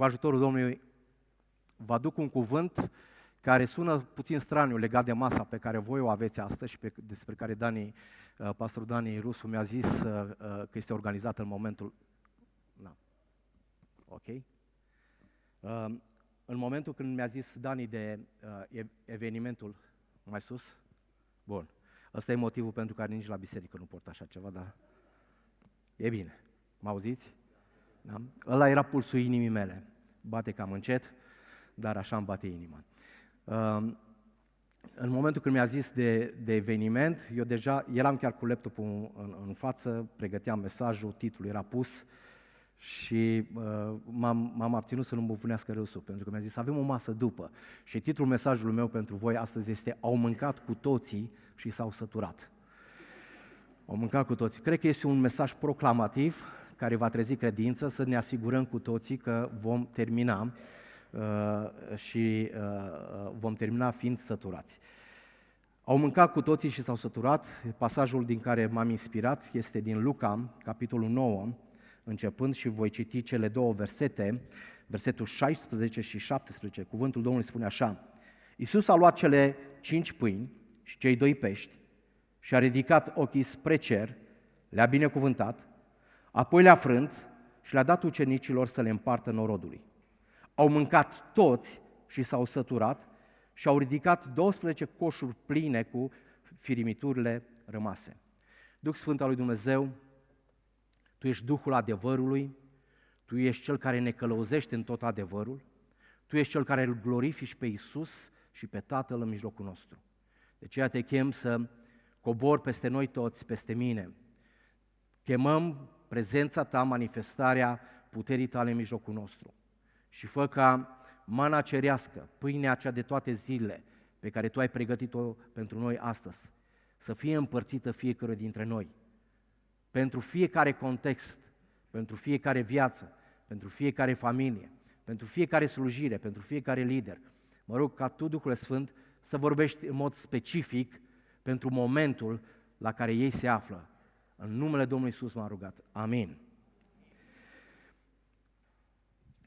Cu ajutorul Domnului vă aduc un cuvânt care sună puțin straniu legat de masa pe care voi o aveți astăzi și despre care pastor Dani Rusu mi-a zis că este organizată în momentul... Ok? În momentul când mi-a zis Dani de evenimentul mai sus, bun, ăsta e motivul pentru care nici la biserică nu port așa ceva, dar e bine. Mă auziți? Da? Ăla era pulsul inimii mele. Bate cam încet, dar așa îmi bate inima. În momentul când mi-a zis de eveniment, eu deja eram chiar cu laptopul în față, pregăteam mesajul, titlul era pus și m-am abținut să nu mă vânească râsul, pentru că mi-a zis avem o masă după. Și titlul mesajului meu pentru voi astăzi este Au mâncat cu toții și s-au săturat. Au mâncat cu toții. Cred că este un mesaj proclamativ care va trezi credință, să ne asigurăm cu toții că vom termina vom termina fiind săturați. Au mâncat cu toții și s-au săturat. Pasajul din care m-am inspirat este din Luca, capitolul 9, începând și voi citi cele două versete, versetul 16 și 17. Cuvântul Domnului spune așa: Iisus a luat cele 5 pâini și cei 2 pești și a ridicat ochii spre cer, le-a binecuvântat, apoi le-a frânt și le-a dat ucenicilor să le împartă norodului. Au mâncat toți și s-au săturat și au ridicat 12 coșuri pline cu firimiturile rămase. Duh Sfânt al lui Dumnezeu, Tu ești Duhul adevărului, Tu ești Cel care ne călăuzește în tot adevărul, Tu ești Cel care îl glorifici pe Iisus și pe Tatăl în mijlocul nostru. De aceea te chem să cobori peste noi toți, peste mine. Chemăm prezența Ta, manifestarea puterii Tale în mijlocul nostru. Și fă ca mana cerească, pâinea cea de toate zilele pe care Tu ai pregătit-o pentru noi astăzi, să fie împărțită fiecare dintre noi. Pentru fiecare context, pentru fiecare viață, pentru fiecare familie, pentru fiecare slujire, pentru fiecare lider. Mă rog ca Tu, Duhul Sfânt, să vorbești în mod specific pentru momentul la care ei se află. În numele Domnului Iisus m-am rugat. Amin.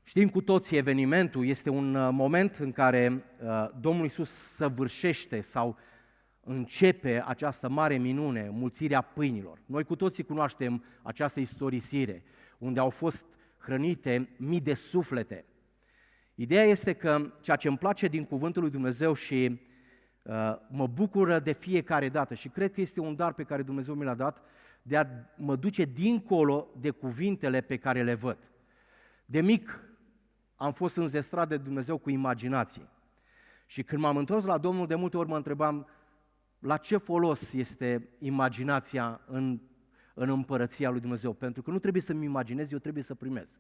Știm cu toții, evenimentul este un moment în care Domnul Iisus săvârșește sau începe această mare minune, mulțirea pâinilor. Noi cu toții cunoaștem această istorisire, unde au fost hrănite mii de suflete. Ideea este că ceea ce îmi place din cuvântul lui Dumnezeu și mă bucură de fiecare dată și cred că este un dar pe care Dumnezeu mi l-a dat, de a mă duce dincolo de cuvintele pe care le văd. De mic am fost înzestrat de Dumnezeu cu imaginație. Și când m-am întors la Domnul, de multe ori mă întrebam la ce folos este imaginația în împărăția lui Dumnezeu. Pentru că nu trebuie să-mi imaginez, eu trebuie să primesc.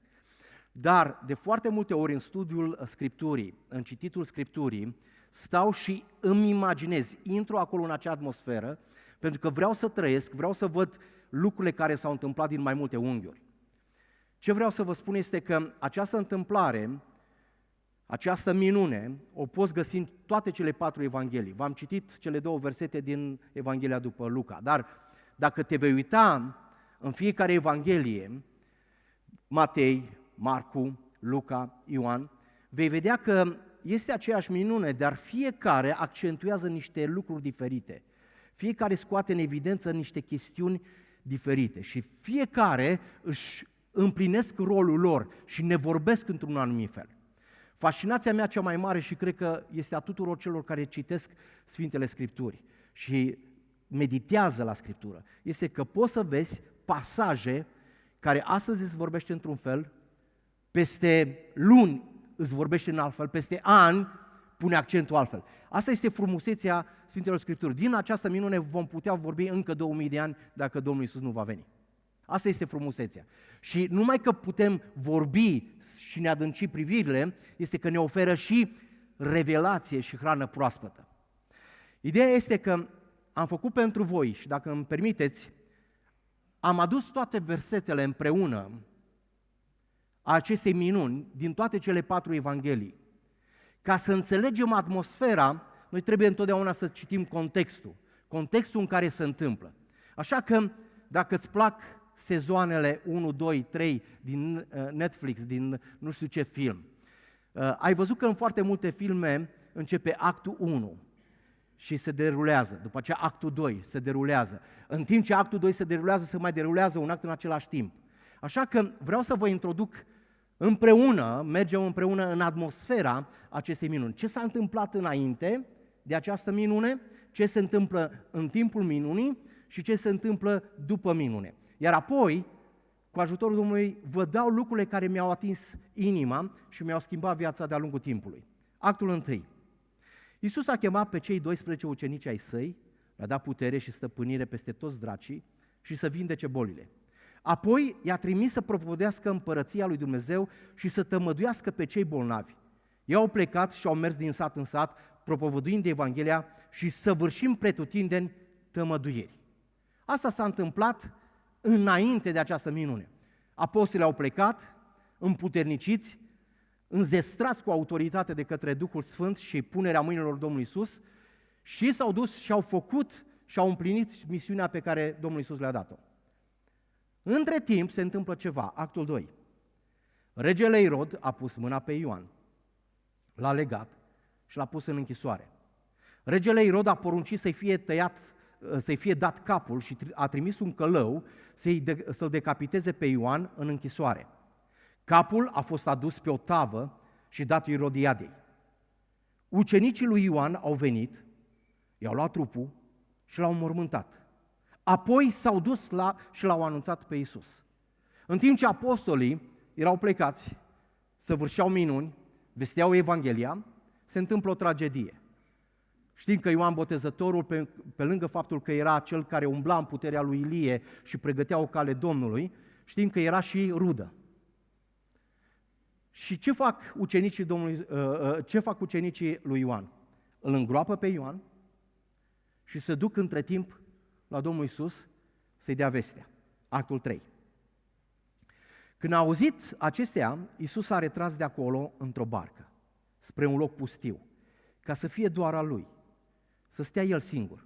Dar de foarte multe ori în studiul Scripturii, în cititul Scripturii, stau și îmi imaginez, intru acolo în acea atmosferă, pentru că vreau să trăiesc, vreau să văd lucrurile care s-au întâmplat din mai multe unghiuri. Ce vreau să vă spun este că această întâmplare, această minune, o poți găsi în toate cele 4 evanghelii. V-am citit cele 2 versete din Evanghelia după Luca, dar dacă te vei uita în fiecare evanghelie, Matei, Marcu, Luca, Ioan, vei vedea că este aceeași minune, dar fiecare accentuează niște lucruri diferite. Fiecare scoate în evidență niște chestiuni diferite și fiecare își împlinesc rolul lor și ne vorbesc într-un anumit fel. Fascinația mea cea mai mare și cred că este a tuturor celor care citesc Sfintele Scripturi și meditează la Scriptură, este că poți să vezi pasaje care astăzi îți vorbește într-un fel, peste luni îți vorbește în alt fel, peste ani pune accentul altfel. Asta este frumusețea Sfintelor Scripturi. Din această minune vom putea vorbi încă 2000 de ani dacă Domnul Iisus nu va veni. Asta este frumusețea. Și numai că putem vorbi și ne adânci privirile, este că ne oferă și revelație și hrană proaspătă. Ideea este că am făcut pentru voi și dacă îmi permiteți, am adus toate versetele împreună a acestei minuni din toate cele 4 evanghelii. Ca să înțelegem atmosfera, noi trebuie întotdeauna să citim contextul în care se întâmplă. Așa că, dacă îți plac sezoanele 1, 2, 3 din Netflix, din nu știu ce film. Ai văzut că în foarte multe filme începe actul 1 și se derulează, după aceea actul 2 se derulează. În timp ce actul 2 se derulează, se mai derulează un act în același timp. Așa că vreau să vă introduc împreună, mergem împreună în atmosfera acestei minuni. Ce s-a întâmplat înainte de această minune, ce se întâmplă în timpul minunii și ce se întâmplă după minune. Iar apoi, cu ajutorul Domnului, vă dau lucrurile care mi-au atins inima și mi-au schimbat viața de-a lungul timpului. Actul 1. Iisus a chemat pe cei 12 ucenici ai săi, le-a dat putere și stăpânire peste toți dracii și să vindece bolile. Apoi i-a trimis să propovădească împărăția lui Dumnezeu și să tămăduiască pe cei bolnavi. Ei au plecat și au mers din sat în sat, propovăduind Evanghelia și săvârșind pretutindeni tămăduieri. Asta s-a întâmplat înainte de această minune. Apostolii au plecat, împuterniciți, înzestrați cu autoritate de către Duhul Sfânt și punerea mâinilor Domnului Iisus și s-au dus și au făcut și au împlinit misiunea pe care Domnul Iisus le-a dat-o. Între timp se întâmplă ceva, actul 2. Regele Irod a pus mâna pe Ioan, l-a legat și l-a pus în închisoare. Regele Irod a poruncit să-i fie dat capul și a trimis un călău să-l decapiteze pe Ioan în închisoare. Capul a fost adus pe o tavă și dat Irodiadei. Ucenicii lui Ioan au venit, i-au luat trupul și l-au mormântat. Apoi s-au dus și l-au anunțat pe Iisus. În timp ce apostolii erau plecați, săvârșeau minuni, vesteau Evanghelia, se întâmplă o tragedie. Știm că Ioan Botezătorul, pe lângă faptul că era cel care umbla în puterea lui Ilie și pregătea o cale Domnului, știm că era și rudă. Și ce fac ucenicii lui Ioan? Îl îngroapă pe Ioan și se duc între timp la Domnul Iisus să-i dea vestea. Actul 3. Când a auzit acestea, Iisus a retras de acolo într-o barcă, spre un loc pustiu, ca să fie doar al lui, să stea el singur.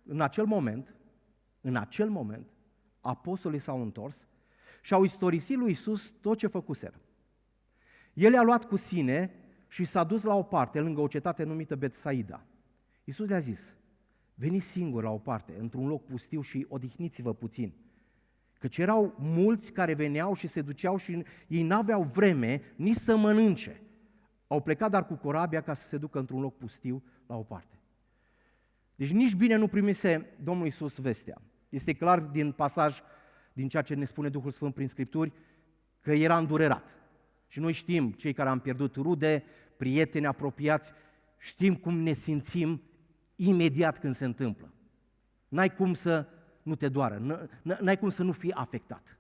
În acel moment, apostolii s-au întors și au istorisit lui Iisus tot ce făcuseră. El i-a luat cu sine și s-a dus la o parte, lângă o cetate numită Betsaida. Iisus le-a zis: veniți singuri la o parte, într-un loc pustiu și odihniți-vă puțin. Căci erau mulți care veneau și se duceau și ei n-aveau vreme nici să mănânce. Au plecat dar cu corabia ca să se ducă într-un loc pustiu la o parte. Deci nici bine nu primise Domnul Iisus vestea. Este clar din pasaj, din ceea ce ne spune Duhul Sfânt prin Scripturi, că era îndurerat. Și noi știm, cei care am pierdut rude, prieteni apropiați, știm cum ne simțim imediat când se întâmplă. N-ai cum să nu te doară, n-ai cum să nu fii afectat.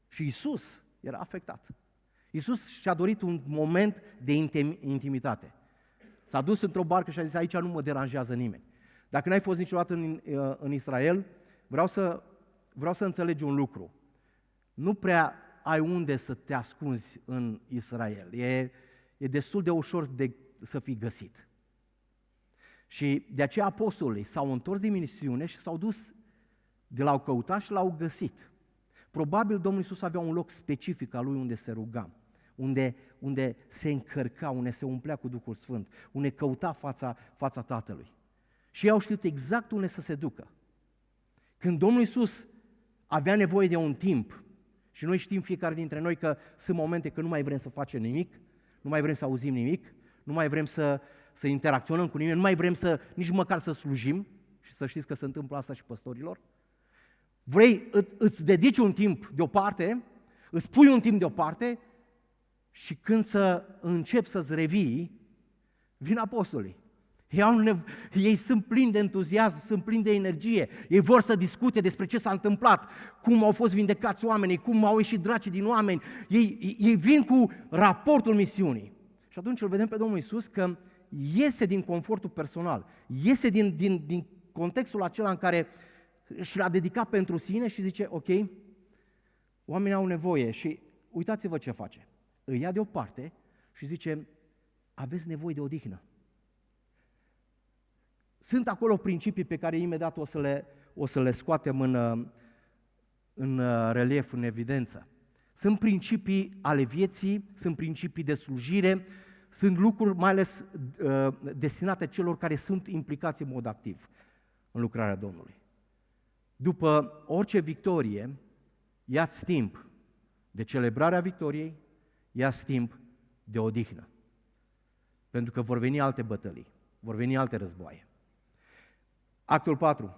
Și Iisus era afectat. Iisus și-a dorit un moment de intimitate. S-a dus într-o barcă și a zis: aici nu mă deranjează nimeni. Dacă n-ai fost niciodată în Israel, vreau să înțelegi un lucru. Nu prea ai unde să te ascunzi în Israel. E destul de ușor să fii găsit. Și de aceea apostolii s-au întors din misiune și s-au dus de l-au căutat și l-au găsit. Probabil Domnul Iisus avea un loc specific al lui unde se ruga, unde se încărca, unde se umplea cu Duhul Sfânt, unde căuta fața Tatălui. Și ei au știut exact unde să se ducă. Când Domnul Iisus avea nevoie de un timp, și noi știm fiecare dintre noi că sunt momente când nu mai vrem să facem nimic, nu mai vrem să auzim nimic, nu mai vrem să interacționăm cu nimeni, nu mai vrem nici măcar să slujim, și să știți că se întâmplă asta și păstorilor. Îți dedici un timp deoparte, îți pui un timp deoparte și când să începi să-ți revii, vin apostolii. Ei sunt plini de entuziasm, sunt plini de energie, ei vor să discute despre ce s-a întâmplat, cum au fost vindecați oamenii, cum au ieșit dracii din oameni, ei vin cu raportul misiunii. Și atunci îl vedem pe Domnul Iisus că iese din confortul personal, iese din contextul acela în care și l-a dedicat pentru sine și zice: ok, oamenii au nevoie și uitați-vă ce face. Îi ia deoparte și zice: aveți nevoie de odihnă. Sunt acolo principii pe care imediat o să le scoatem în relief, în evidență. Sunt principii ale vieții, sunt principii de slujire, sunt lucruri mai ales destinate celor care sunt implicați în mod activ în lucrarea Domnului. După orice victorie, ia-ți timp de celebrarea victoriei, ia-ți timp de odihnă. Pentru că vor veni alte bătălii, vor veni alte războaie. Actul 4.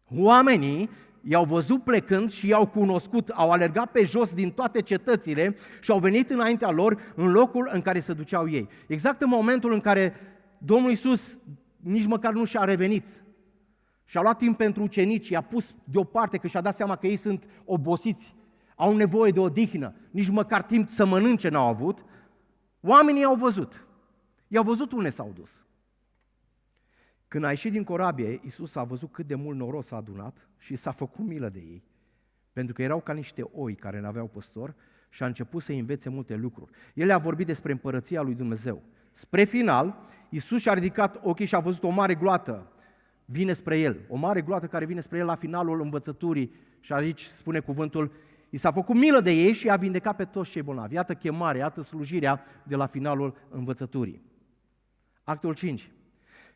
Oamenii i-au văzut plecând și i-au cunoscut, au alergat pe jos din toate cetățile și au venit înaintea lor în locul în care se duceau ei. Exact în momentul în care Domnul Iisus nici măcar nu și-a revenit și-a luat timp pentru ucenici, i-a pus deoparte că și-a dat seama că ei sunt obosiți, au nevoie de odihnă, nici măcar timp să mănânce n-au avut, oamenii i-au văzut. I-au văzut unde s-au dus. Când a ieșit din corabie, Iisus a văzut cât de mult noroc s-a adunat și s-a făcut milă de ei, pentru că erau ca niște oi care n-aveau păstor și a început să învețe multe lucruri. El a vorbit despre împărăția lui Dumnezeu. Spre final, Iisus și-a ridicat ochii și a văzut o mare gloată vine spre el, o mare gloată care vine spre el la finalul învățăturii și aici spune cuvântul, i s-a făcut milă de ei și i-a vindecat pe toți cei bolnavi. Iată chemarea, iată slujirea de la finalul învățăturii. Actul 5.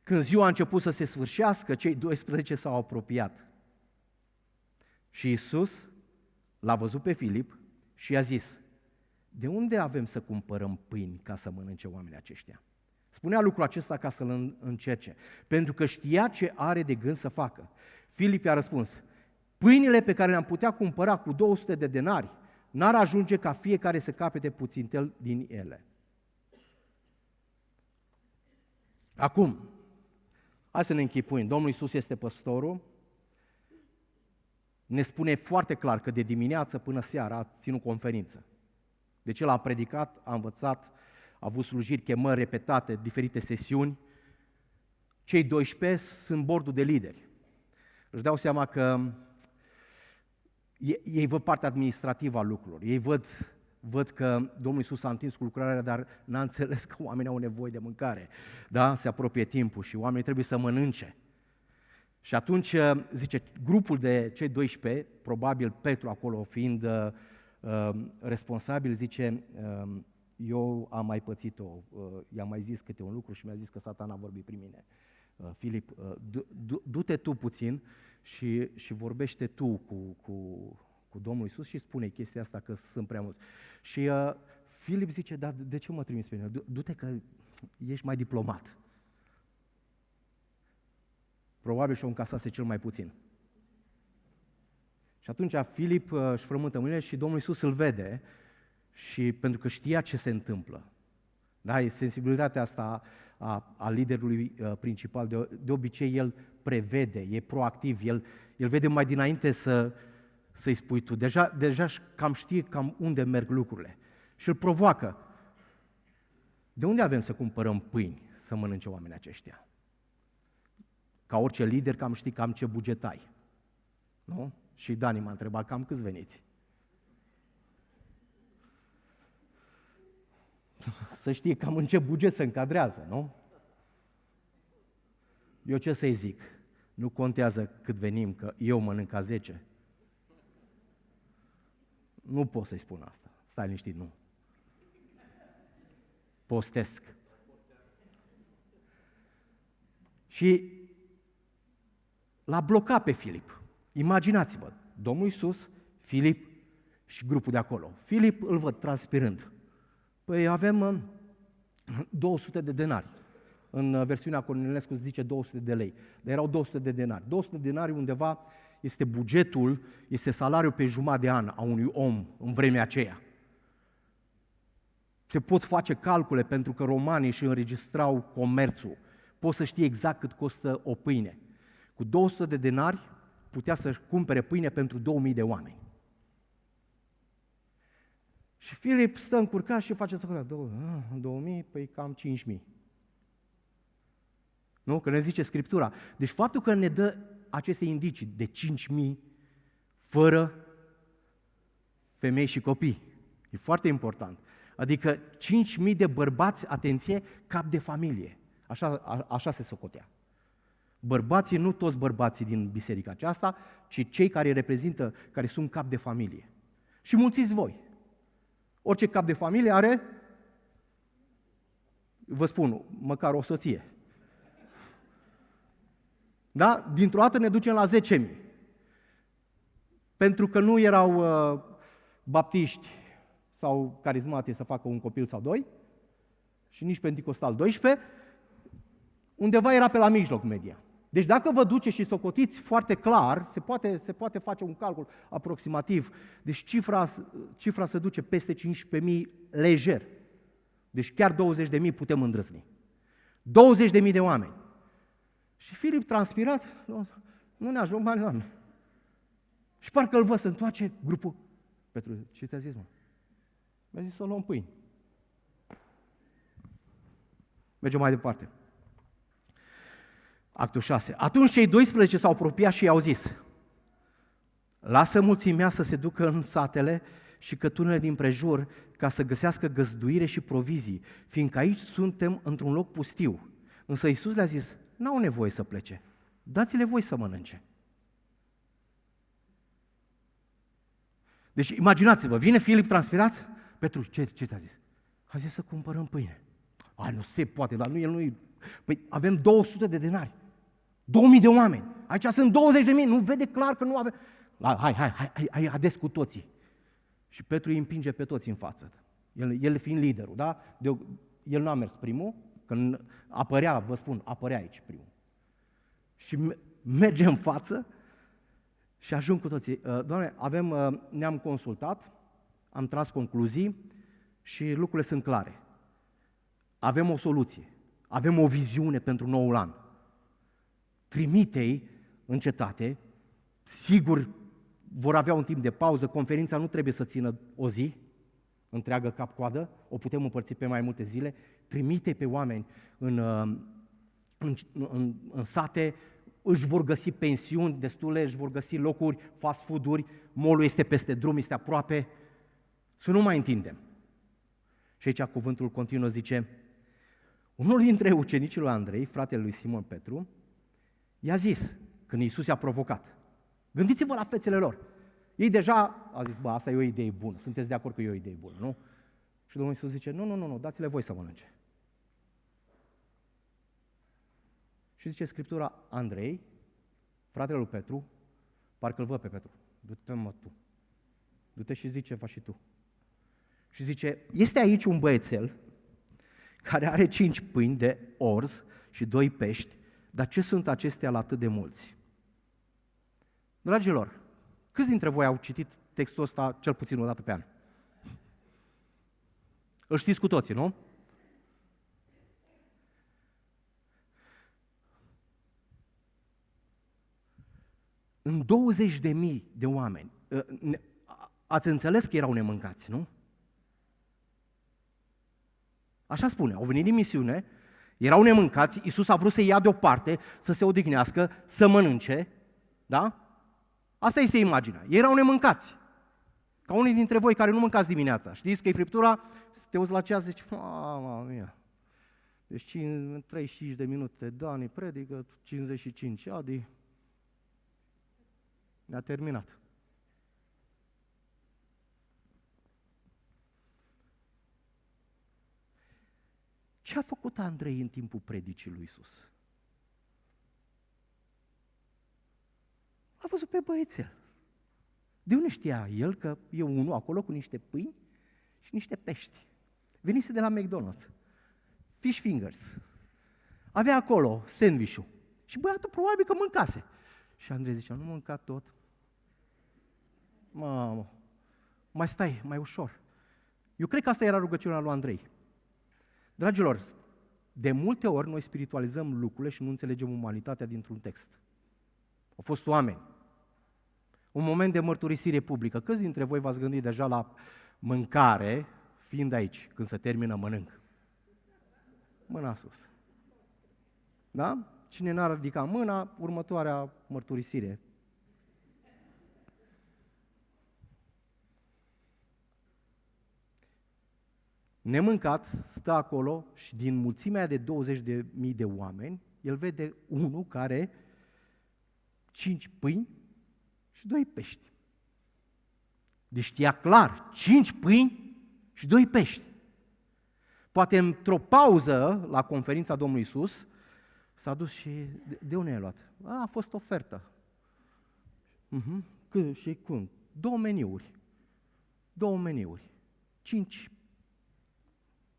Când ziua a început să se sfârșească, cei 12 s-au apropiat. Și Iisus l-a văzut pe Filip și i-a zis, de unde avem să cumpărăm pâini ca să mănânce oamenii aceștia? Spunea lucrul acesta ca să-l încerce, pentru că știa ce are de gând să facă. Filip i-a răspuns, pâinile pe care le-am putea cumpăra cu 200 de denari n-ar ajunge ca fiecare să capete puțintel din ele. Acum, hai să ne închipuim, Domnul Iisus este păstorul, ne spune foarte clar că de dimineață până seara a ținut conferință. Deci el a predicat, a învățat, a avut slujiri, chemări repetate, diferite sesiuni. Cei 12 sunt bordul de lideri. Își dau seama că ei văd partea administrativă a lucrurilor. Ei văd că Domnul Iisus a întins cu lucrarea, dar n-a înțeles că oamenii au nevoie de mâncare. Da? Se apropie timpul și oamenii trebuie să mănânce. Și atunci, zice, grupul de cei 12, probabil Petru acolo fiind responsabil, zice, eu am mai pățit-o, i-am mai zis câte un lucru și mi-a zis că Satan a vorbit prin mine. Filip, du-te tu puțin și vorbește tu cu Domnul Iisus și spune chestia asta că sunt prea mulți. Și Filip zice, dar de ce mă trimiți pe mine? Du-te că ești mai diplomat. Probabil și-o încasase cel mai puțin. Și atunci Filip își frământă mâinile și Domnul Iisus îl vede și pentru că știa ce se întâmplă. Da, e sensibilitatea asta a liderului principal. De obicei el prevede, e proactiv, el vede mai dinainte să-i spui tu. Deja cam știe cam unde merg lucrurile. Și îl provoacă. De unde avem să cumpărăm pâini să mănânce oamenii aceștia? Ca orice lider cam știi cam ce buget ai. Nu? Și Dani m-a întrebat cam câți veniți. Să știe cam în ce buget se încadrează, nu? Eu ce să-i zic? Nu contează cât venim, că eu mănânc ca 10. Nu pot să-i spun asta. Stai liniștit, nu. Postesc. Și l-a blocat pe Filip. Imaginați-vă, Domnul Iisus, Filip și grupul de acolo. Filip îl văd transpirând. Păi avem 200 de denari. În versiunea Cornilescu zice 200 de lei, dar erau 200 de denari. 200 de denari undeva este bugetul, este salariul pe jumătate de an a unui om în vremea aceea. Se pot face calcule pentru că romanii își înregistrau comerțul. Poți să știi exact cât costă o pâine. Cu 200 de denari putea să-și cumpere pâine pentru 2000 de oameni. Și Filip stă încurcat și face să cură. 2000, păi cam 5000. Nu? Că ne zice Scriptura. Deci faptul că ne dă aceste indicii de 5000 fără femei și copii. E foarte important. Adică 5000 de bărbați, atenție, cap de familie. Așa se socotea. Bărbații, nu toți bărbații din biserica aceasta, ci cei care reprezintă, care sunt cap de familie. Și mulțiți voi. Orice cap de familie are, vă spun, măcar o soție. Da? Dintr-o dată ne ducem la 10.000. Pentru că nu erau baptiști sau carismatici să facă un copil sau doi, și nici Pentecostal 12, undeva era pe la mijloc media. Deci dacă vă duceți și socotiți foarte clar, se poate face un calcul aproximativ. Deci cifra se duce peste 15.000 lejer. Deci chiar 20.000 putem îndrăzni. 20.000 de oameni. Și Filip, transpirat, nu ne ajung bani, Doamne. Și parcă îl văd să întoarce grupul. Petru, ce ți-a zis, mă? Mi-a zis să o luăm pâini. Mergem mai departe. Actul 6. Atunci cei 12 s-au apropiat și i-au zis: lasă mulțimea să se ducă în satele și cătunele din prejur ca să găsească găzduire și provizii, fiindcă aici suntem într-un loc pustiu. Însă Iisus le-a zis: n-au nevoie să plece, dați-le voi să mănânce. Deci imaginați-vă, vine Filip transpirat, Petru, ce ți-a zis? A zis să cumpărăm pâine. Nu se poate, dar el nu-i... Păi avem 200 de denari, 2000 de oameni, aici sunt 20.000, nu vede clar că nu avem... Hai, ades cu toții. Și Petru îi împinge pe toți în față. El fiind liderul, da? El n-a mers primul, când apărea aici primul. Și merge în față și ajung cu toții. Doamne, ne-am consultat, am tras concluzii și lucrurile sunt clare. Avem o soluție, avem o viziune pentru noul an. Trimite-i în cetate, sigur vor avea un timp de pauză, conferința nu trebuie să țină o zi, întreagă cap-coadă, o putem împărți pe mai multe zile, trimite pe oameni în sate, își vor găsi pensiuni destule, își vor găsi locuri, fast food-uri, mall-ul este peste drum, este aproape, să nu mai întindem. Și aici cuvântul continuă, zice: unul dintre ucenicii lui Andrei, fratele lui Simon Petru, i-a zis, când Iisus i-a provocat: gândiți-vă la fețele lor. Ei deja a zis: asta e o idee bună, sunteți de acord că e o idee bună, nu? Și Domnul Iisus zice: nu, dați-le voi să mănânce. Și zice Scriptura, Andrei, fratele lui Petru, parcă îl văd pe Petru: du-te mă tu, du-te și zici ce faci și tu. Și zice: este aici un băiețel care are 5 pâini de orz și 2 pești, dar ce sunt acestea la atât de mulți? Dragilor, câți dintre voi au citit textul ăsta cel puțin o dată pe an? Îl știți cu toții, nu? În 20.000 de oameni, ați înțeles că erau nemâncați, nu? Așa spune, au venit din misiune, erau nemâncați, Iisus a vrut să-i ia deoparte, să se odihnească, să mănânce, da? Asta este imaginea. Ei erau nemâncați. Ca unii dintre voi care nu mâncați dimineața. Știți că e friptura, te uiți la ceas, zici: mama mia, deci 35 de minute, Dani predică, 55, Adi, ne-a terminat. Ce a făcut Andrei în timpul predicii lui Iisus? A văzut pe băiețel. De unde știa el că e unul acolo cu niște pâini și niște pești? Venise de la McDonald's, fish fingers. Avea acolo sandwich-ul. Și băiatul probabil că mâncase. Și Andrei zicea: nu mânca tot. Mamă, mai stai, mai ușor. Eu cred că asta era rugăciunea lui Andrei. Dragilor, de multe ori noi spiritualizăm lucrurile și nu înțelegem umanitatea dintr-un text. Au fost oameni. Un moment de mărturisire publică. Câți dintre voi v-ați gândit deja la mâncare, fiind aici, când se termină mănânc? Mâna sus. Da? Cine n-a ridicat mâna, următoarea mărturisire. Nemâncat stă acolo și din mulțimea de 20.000 de oameni, el vede unul care 5 pâini și 2 pești. Deci știa clar, 5 pâini și 2 pești. Poate într-o pauză la conferința Domnului Iisus s-a dus și de unde ai luat? A fost ofertă. Când și cum? 2 meniuri. 2 meniuri. 5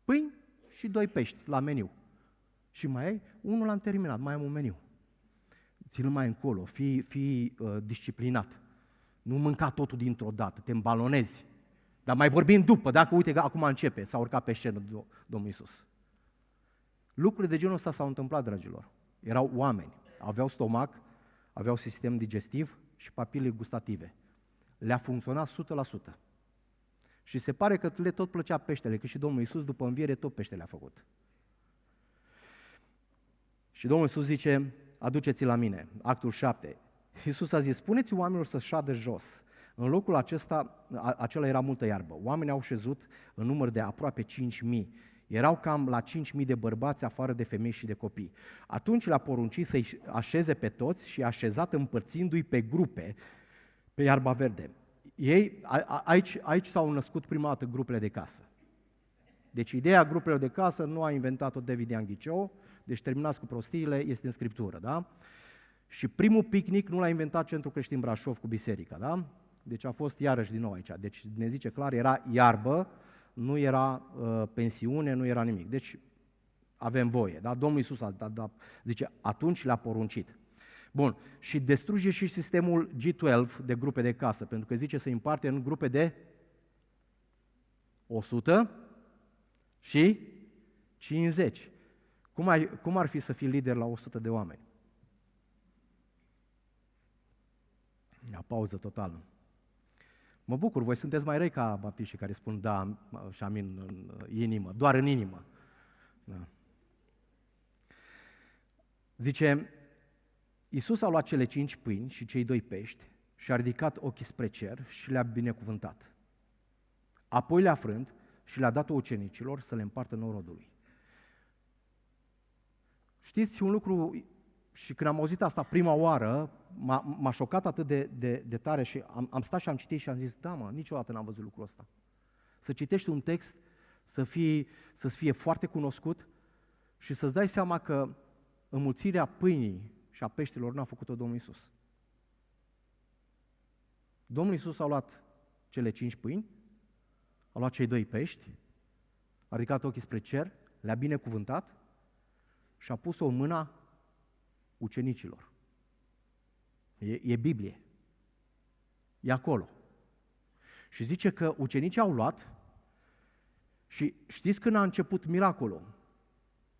pâini și 2 pești la meniu. Și mai ai, unul l-am terminat, mai am un meniu. Ține mai încolo, fii disciplinat. Nu mânca totul dintr-o dată, te îmbalonezi. Dar mai vorbim după, dacă uite că acum începe, s-a urcat pe scenă Domnul Iisus. Lucrurile de genul ăsta s-au întâmplat, dragilor. Erau oameni, aveau stomac, aveau sistem digestiv și papile gustative. Le-a funcționat 100%. Și se pare că le tot plăcea peștele, că și Domnul Iisus după înviere tot peștele a făcut. Și Domnul Iisus zice, aduceți-l la mine, actul 7. Iisus a zis, spuneți oamenilor să șadă jos. În locul acela era multă iarbă. Oamenii au șezut în număr de aproape 5.000. Erau cam la 5.000 de bărbați, afară de femei și de copii. Atunci le-a poruncit să-i așeze pe toți și i-a așezat împărțindu-i pe grupe pe iarba verde. Aici s-au născut prima dată grupele de casă. Deci ideea grupelor de casă nu a inventat-o David Ian Ghiceu, deci terminați cu prostiile, este în Scriptură, da? Și primul picnic nu l-a inventat Centrul Creștin Brașov cu biserica, da? Deci a fost iarăși din nou aici. Deci ne zice clar, era iarbă, nu era pensiune, nu era nimic. Deci avem voie, da? Domnul Iisus zice, atunci le-a poruncit. Bun, și distruge și sistemul G12 de grupe de casă, pentru că zice să împarte în grupe de 100 și 50. Cum ar fi să fii lider la 100 de oameni? O pauză totală. Mă bucur, voi sunteți mai răi ca baptiștii care spun da și amin în inimă, doar în inimă. Da. Zice, Iisus a luat cele 5 pâini și cei 2 pești și a ridicat ochii spre cer și le-a binecuvântat. Apoi le-a frânt și le-a dat ucenicilor să le împartă norodului. Știți un lucru, și când am auzit asta prima oară, m-a șocat atât de tare și am stat și am citit și am zis, da mă, niciodată n-am văzut lucrul ăsta. Să citești un text, să-ți fie foarte cunoscut și să-ți dai seama că înmulțirea pâinii și a peștilor n-a făcut-o Domnul Iisus. Domnul Iisus a luat cele 5 pâini, a luat cei 2 pești, a ridicat ochii spre cer, le-a binecuvântat și a pus-o în mâna ucenicilor. E Biblie. E acolo. Și zice că ucenicii au luat și știți când a început miracolul?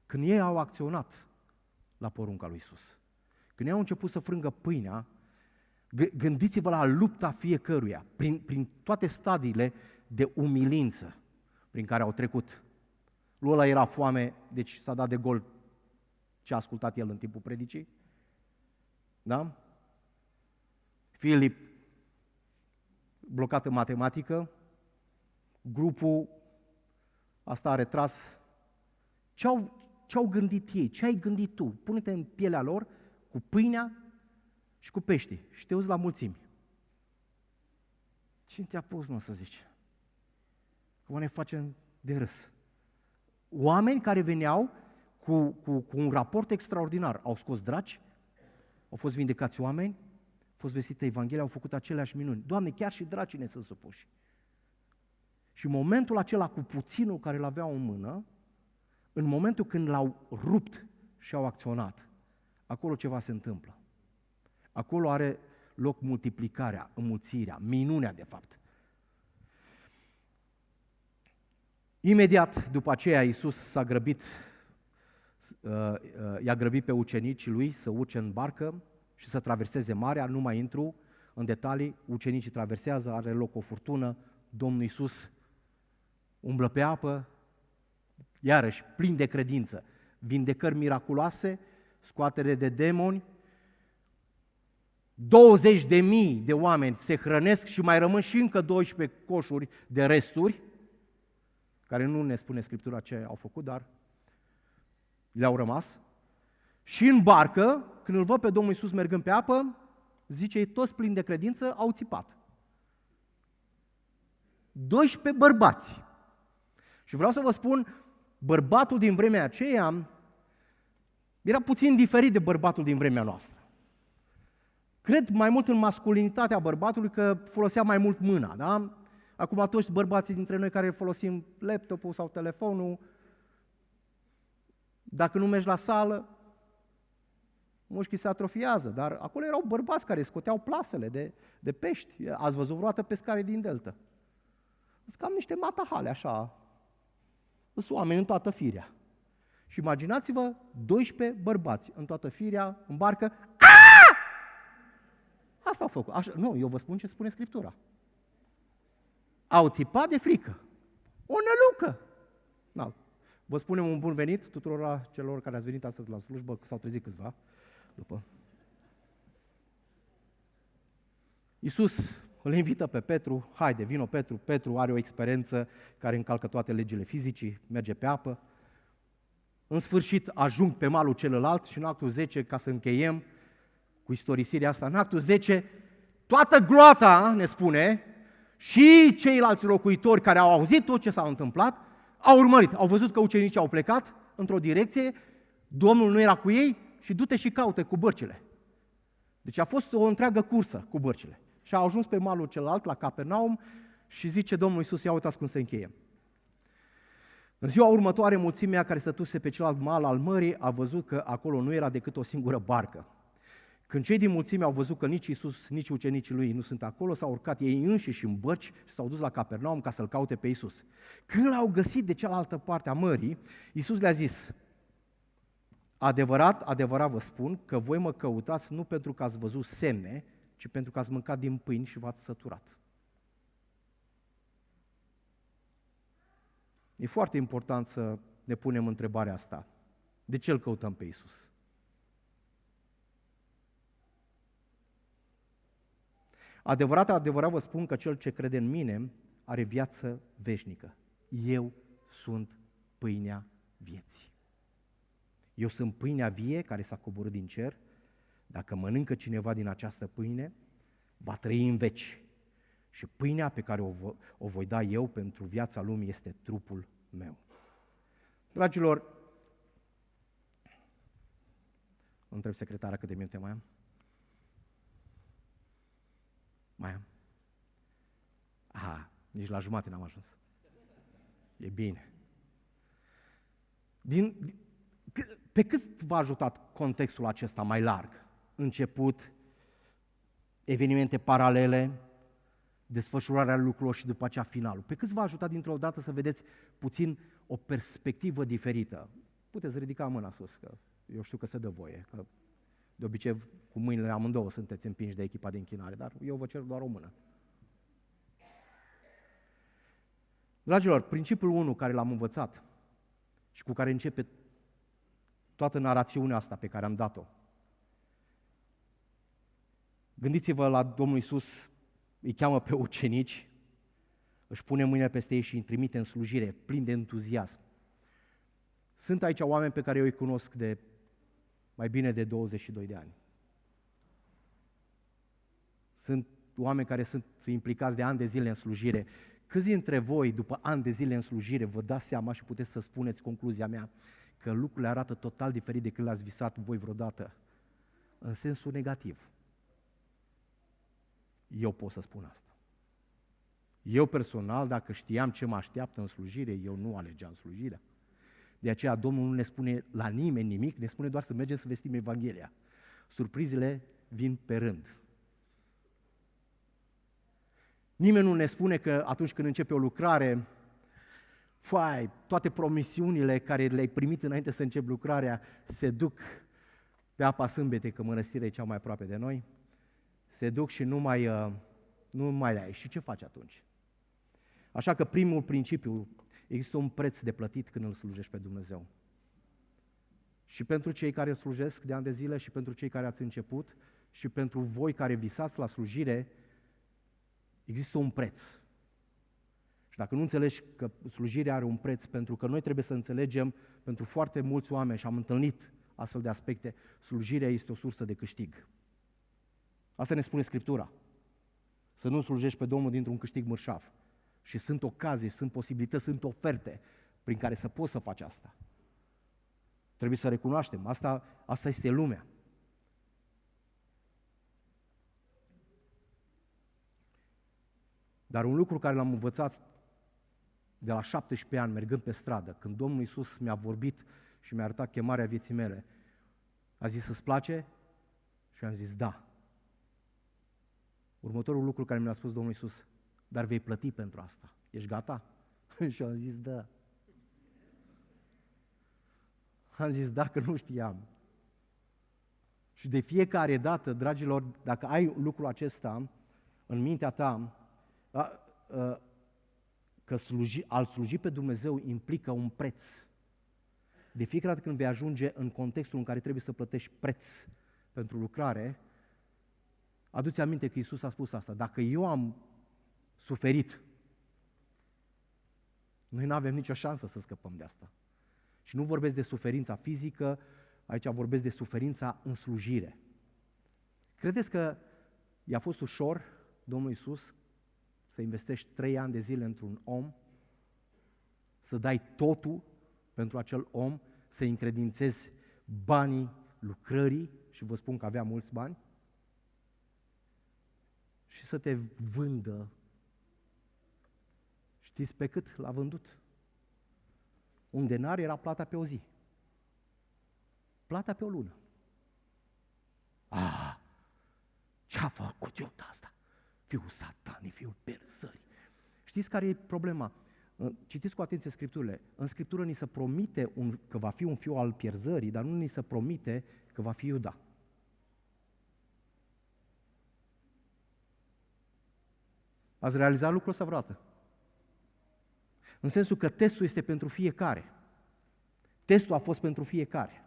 Când ei au acționat la porunca lui Iisus. Când ei au început să frângă pâinea, gândiți-vă la lupta fiecăruia, prin toate stadiile de umilință prin care au trecut. Lui ăla era foame, deci s-a dat de gol ce a ascultat el în timpul predicii. Da? Filip, blocat în matematică, grupul asta a retras. Ce-au gândit ei? Ce ai gândit tu? Pune-te în pielea lor cu pâinea și cu peștii și te uiți la mulțimi. Cine te-a pus, mă, să zici? Cum ne facem de râs? Oameni care veneau cu un raport extraordinar. Au scos draci, au fost vindecați oameni, au fost vestită Evanghelia, au făcut aceleași minuni. Doamne, chiar și dracii ne sunt supuși. Și în momentul acela cu puținul care l-aveau în mână, în momentul când l-au rupt și au acționat, acolo ceva se întâmplă. Acolo are loc multiplicarea, înmulțirea, minunea de fapt. Imediat după aceea Iisus s-a grăbit, i-a grăbit pe ucenicii lui să urce în barcă și să traverseze marea, nu mai intru în detalii, ucenicii traversează, are loc o furtună, Domnul Iisus umblă pe apă, iarăși plin de credință, vindecări miraculoase, scoatere de demoni, 20.000 de oameni se hrănesc și mai rămân și încă 12 coșuri de resturi, care nu ne spune Scriptura ce au făcut, dar le-au rămas. Și în barcă, când îl văd pe Domnul Iisus mergând pe apă, zice, ei toți plini de credință au țipat. 12 bărbați. Și vreau să vă spun, bărbatul din vremea aceea era puțin diferit de bărbatul din vremea noastră. Cred mai mult în masculinitatea bărbatului, că folosea mai mult mâna, da? Acum toți bărbații dintre noi care folosim laptopul sau telefonul, dacă nu mergi la sală, mușchii se atrofiază, dar acolo erau bărbați care scoteau plasele de pești. Ați văzut vreodată pescare din delta? Sunt cam niște matahale, așa. Sunt oameni în toată firea. Și imaginați-vă 12 bărbați în toată firea, în barcă. Asta au făcut. Așa, nu, eu vă spun ce spune Scriptura. Au țipat de frică. O nălucă. Da. Vă spunem un bun venit tuturor celor care ați venit astăzi la slujbă, că s-au trezit câțiva după. Iisus îl invită pe Petru, haide, vino Petru. Petru are o experiență care încalcă toate legile fizicii, merge pe apă. În sfârșit ajung pe malul celălalt și în actul 10, ca să încheiem cu istorisirea asta, în actul 10, toată gloata, ne spune, și ceilalți locuitori care au auzit tot ce s-a întâmplat, au urmărit, au văzut că ucenicii au plecat într-o direcție, Domnul nu era cu ei și du-te și caute cu bărcile. Deci a fost o întreagă cursă cu bărcile. Și au ajuns pe malul celălalt, la Capernaum, și zice Domnul Iisus, ia uitați cum se încheie. În ziua următoare, mulțimea care stătuse pe celălalt mal al mării a văzut că acolo nu era decât o singură barcă. Când cei din mulțime au văzut că nici Iisus, nici ucenicii lui nu sunt acolo, s-au urcat ei înșiși în bărci și s-au dus la Capernaum ca să-L caute pe Iisus. Când l-au găsit de cealaltă parte a mării, Iisus le-a zis, adevărat, adevărat vă spun că voi mă căutați nu pentru că ați văzut semne, ci pentru că ați mâncat din pâini și v-ați săturat. E foarte important să ne punem întrebarea asta. De ce îl căutăm pe Iisus? Adevărat, adevărat vă spun că cel ce crede în mine are viață veșnică. Eu sunt pâinea vieții. Eu sunt pâinea vie care s-a coborât din cer. Dacă mănâncă cineva din această pâine, va trăi în veci. Și pâinea pe care o voi da eu pentru viața lumii este trupul meu. Dragilor, întreb secretara câte minute mai am? Mai am? Aha, nici la jumate n-am ajuns. E bine. Pe cât v-a ajutat contextul acesta mai larg? Început, evenimente paralele, desfășurarea lucrurilor și după aceea finalul. Pe cât v-a ajutat dintr-o dată să vedeți puțin o perspectivă diferită? Puteți ridica mâna sus, că eu știu că se dă voie, că de obicei cu mâinile amândouă sunteți împinși de echipa de închinare, dar eu vă cer doar o mână. Dragilor, principiul 1 care l-am învățat și cu care începe toată narațiunea asta pe care am dat-o. Gândiți-vă la Domnul Iisus, îi cheamă pe ucenici, își pune mâinile peste ei și îi trimite în slujire, plin de entuziasm. Sunt aici oameni pe care eu îi cunosc de mai bine de 22 de ani. Sunt oameni care sunt implicați de ani de zile în slujire. Câți dintre voi, după ani de zile în slujire, vă dați seama și puteți să spuneți concluzia mea că lucrurile arată total diferit decât le-ați visat voi vreodată, în sensul negativ? Eu pot să spun asta. Eu personal, dacă știam ce mă așteaptă în slujire, eu nu alegeam slujirea. De aceea Domnul nu ne spune la nimeni nimic, ne spune doar să mergem să vestim Evanghelia. Surprizele vin pe rând. Nimeni nu ne spune că atunci când începe o lucrare, toate promisiunile care le-ai primit înainte să începi lucrarea se duc pe apa sâmbetei, că mănăstirea e cea mai aproape de noi, se duc și nu mai le ai. Și ce faci atunci? Așa că primul principiu, există un preț de plătit când îl slujești pe Dumnezeu. Și pentru cei care slujesc de ani de zile, și pentru cei care ați început, și pentru voi care visați la slujire, există un preț. Și dacă nu înțelegi că slujirea are un preț, pentru că noi trebuie să înțelegem pentru foarte mulți oameni, și am întâlnit astfel de aspecte, slujirea este o sursă de câștig. Asta ne spune Scriptura. Să nu slujești pe Domnul dintr-un câștig mărșav. Și sunt ocazii, sunt posibilități, sunt oferte prin care să poți să faci asta. Trebuie să recunoaștem. Asta este lumea. Dar un lucru care l-am învățat de la 17 ani, mergând pe stradă, când Domnul Iisus mi-a vorbit și mi-a arătat chemarea vieții mele, a zis: îți place? Și am zis: da. Următorul lucru care mi-a spus Domnul Iisus: dar vei plăti pentru asta. Ești gata? Și am zis: da. Am zis: da, că nu știam. Și de fiecare dată, dragilor, dacă ai lucrul acesta în mintea ta, că a-L sluji pe Dumnezeu implică un preț. De fiecare dată când vei ajunge în contextul în care trebuie să plătești preț pentru lucrare, adu-ți aminte că Iisus a spus asta: dacă eu am suferit, noi nu avem nicio șansă să scăpăm de asta. Și nu vorbesc de suferința fizică, aici vorbesc de suferința în slujire. Credeți că i-a fost ușor Domnul Iisus să investești 3 ani de zile într-un om, să dai totul pentru acel om, să încredințezi banii lucrării, și vă spun că avea mulți bani, și să te vândă? Știți pe cât l-a vândut? Un denar era plata pe o zi. Plata pe o lună. Ce-a făcut eu de asta? Fiul satanii, fiul pierzării. Știți care e problema? Citiți cu atenție Scripturile. În Scriptură ni se promite că va fi un fiu al pierzării, dar nu ni se promite că va fi Iuda. Ați realizat lucrul ăsta vreodată? În sensul că testul este pentru fiecare. Testul a fost pentru fiecare.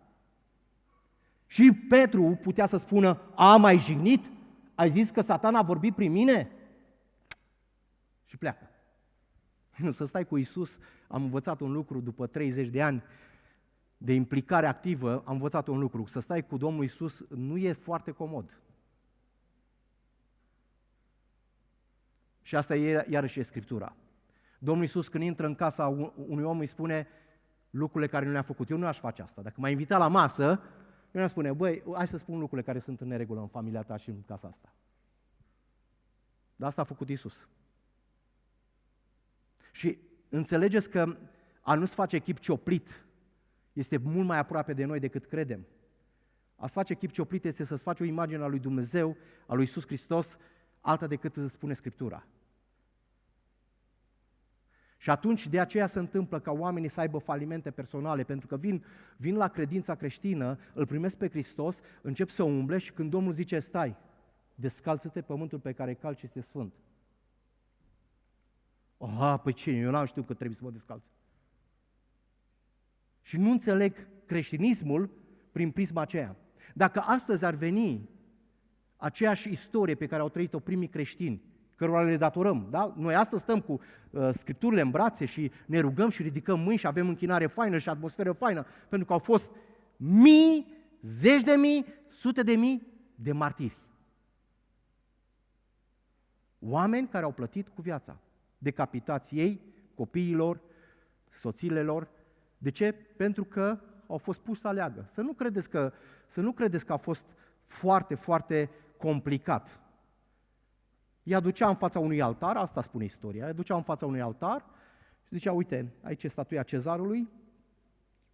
Și Petru putea să spună: am mai jignit? Ai zis că Satan a vorbit prin mine? Și pleacă. Să stai cu Iisus, am învățat un lucru după 30 de ani de implicare activă, am învățat un lucru: să stai cu Domnul Iisus nu e foarte comod. Și asta e iarăși e Scriptura. Domnul Iisus, când intră în casa unui om, îi spune lucrurile care nu le-a făcut. Eu nu aș face asta. Dacă m-a invitat la masă, eu nu aș spune: băi, hai să spun lucrurile care sunt în neregulă în familia ta și în casa asta. Dar asta a făcut Iisus. Și înțelegeți că a nu-ți face chip cioplit este mult mai aproape de noi decât credem. A-ți face chip cioplit este să-ți faci o imagine a lui Dumnezeu, a lui Iisus Hristos, alta decât îți spune Scriptura. Și atunci de aceea se întâmplă ca oamenii să aibă falimente personale, pentru că vin la credința creștină, îl primesc pe Hristos, încep să umble și când Domnul zice: stai, descalță-te, pământul pe care calci este sfânt. Păi cine? Eu n-am știut că trebuie să mă descalț. Și nu înțeleg creștinismul prin prisma aceea. Dacă astăzi ar veni aceeași istorie pe care au trăit-o primii creștini, cărora le datorăm, da? Noi astăzi stăm cu Scripturile în brațe și ne rugăm și ridicăm mâini și avem închinare faină și atmosferă faină, pentru că au fost mii, zeci de mii, sute de mii de martiri. Oameni care au plătit cu viața, decapitați ei, copiilor, soțiile lor. De ce? Pentru că au fost puși să aleagă. Să nu credeți că a fost foarte, foarte complicat. Îi aducea în fața unui altar, asta spune istoria, îi aducea în fața unui altar și zicea: uite, aici e statuia Cezarului,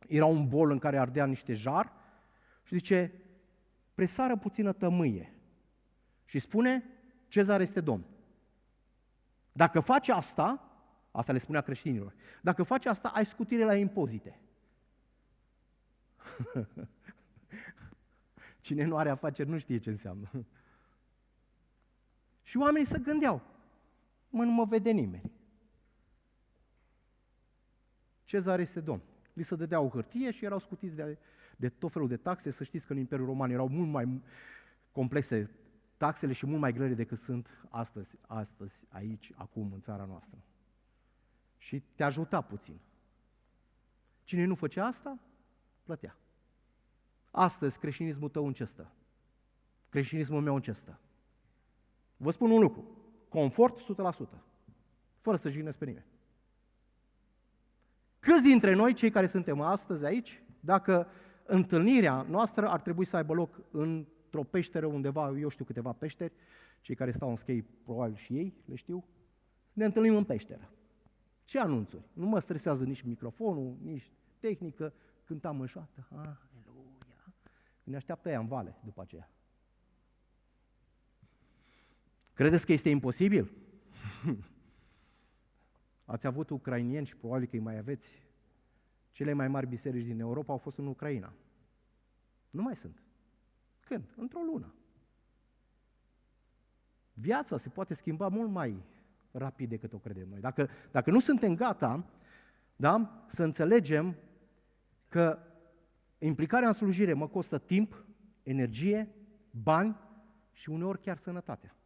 era un bol în care ardea niște jar și zice: presară puțină tămâie și spune: Cezar este domn. Dacă faci asta le spunea creștinilor, dacă faci asta, ai scutire la impozite. Cine nu are afaceri nu știe ce înseamnă. Și oamenii se gândeau: nu mă vede nimeni. Cezar este domn. Li se dădea o hârtie și erau scutiți de tot felul de taxe. Să știți că în Imperiul Roman erau mult mai complexe taxele și mult mai grele decât sunt astăzi, aici, acum, în țara noastră. Și te ajuta puțin. Cine nu făcea asta, plătea. astăzi creștinismul tău în ce stă? Creștinismul meu în ce stă? Vă spun un lucru, confort 100%, fără să jignesc pe nimeni. Câți dintre noi, cei care suntem astăzi aici, dacă întâlnirea noastră ar trebui să aibă loc într-o peșteră undeva, eu știu câteva peșteri, cei care stau în skate probabil și ei le știu, ne întâlnim în peșteră. Ce anunțuri? Nu mă stresează nici microfonul, nici tehnică, cântam în șoaptă, aleluia, ne așteaptă ea în vale după aceea. Credeți că este imposibil? Ați avut ucrainieni și probabil că îi mai aveți. Cele mai mari biserici din Europa au fost în Ucraina. Nu mai sunt. Când? Într-o lună. Viața se poate schimba mult mai rapid decât o credem noi. Dacă nu suntem gata, da, să înțelegem că implicarea în slujire mă costă timp, energie, bani și uneori chiar sănătatea.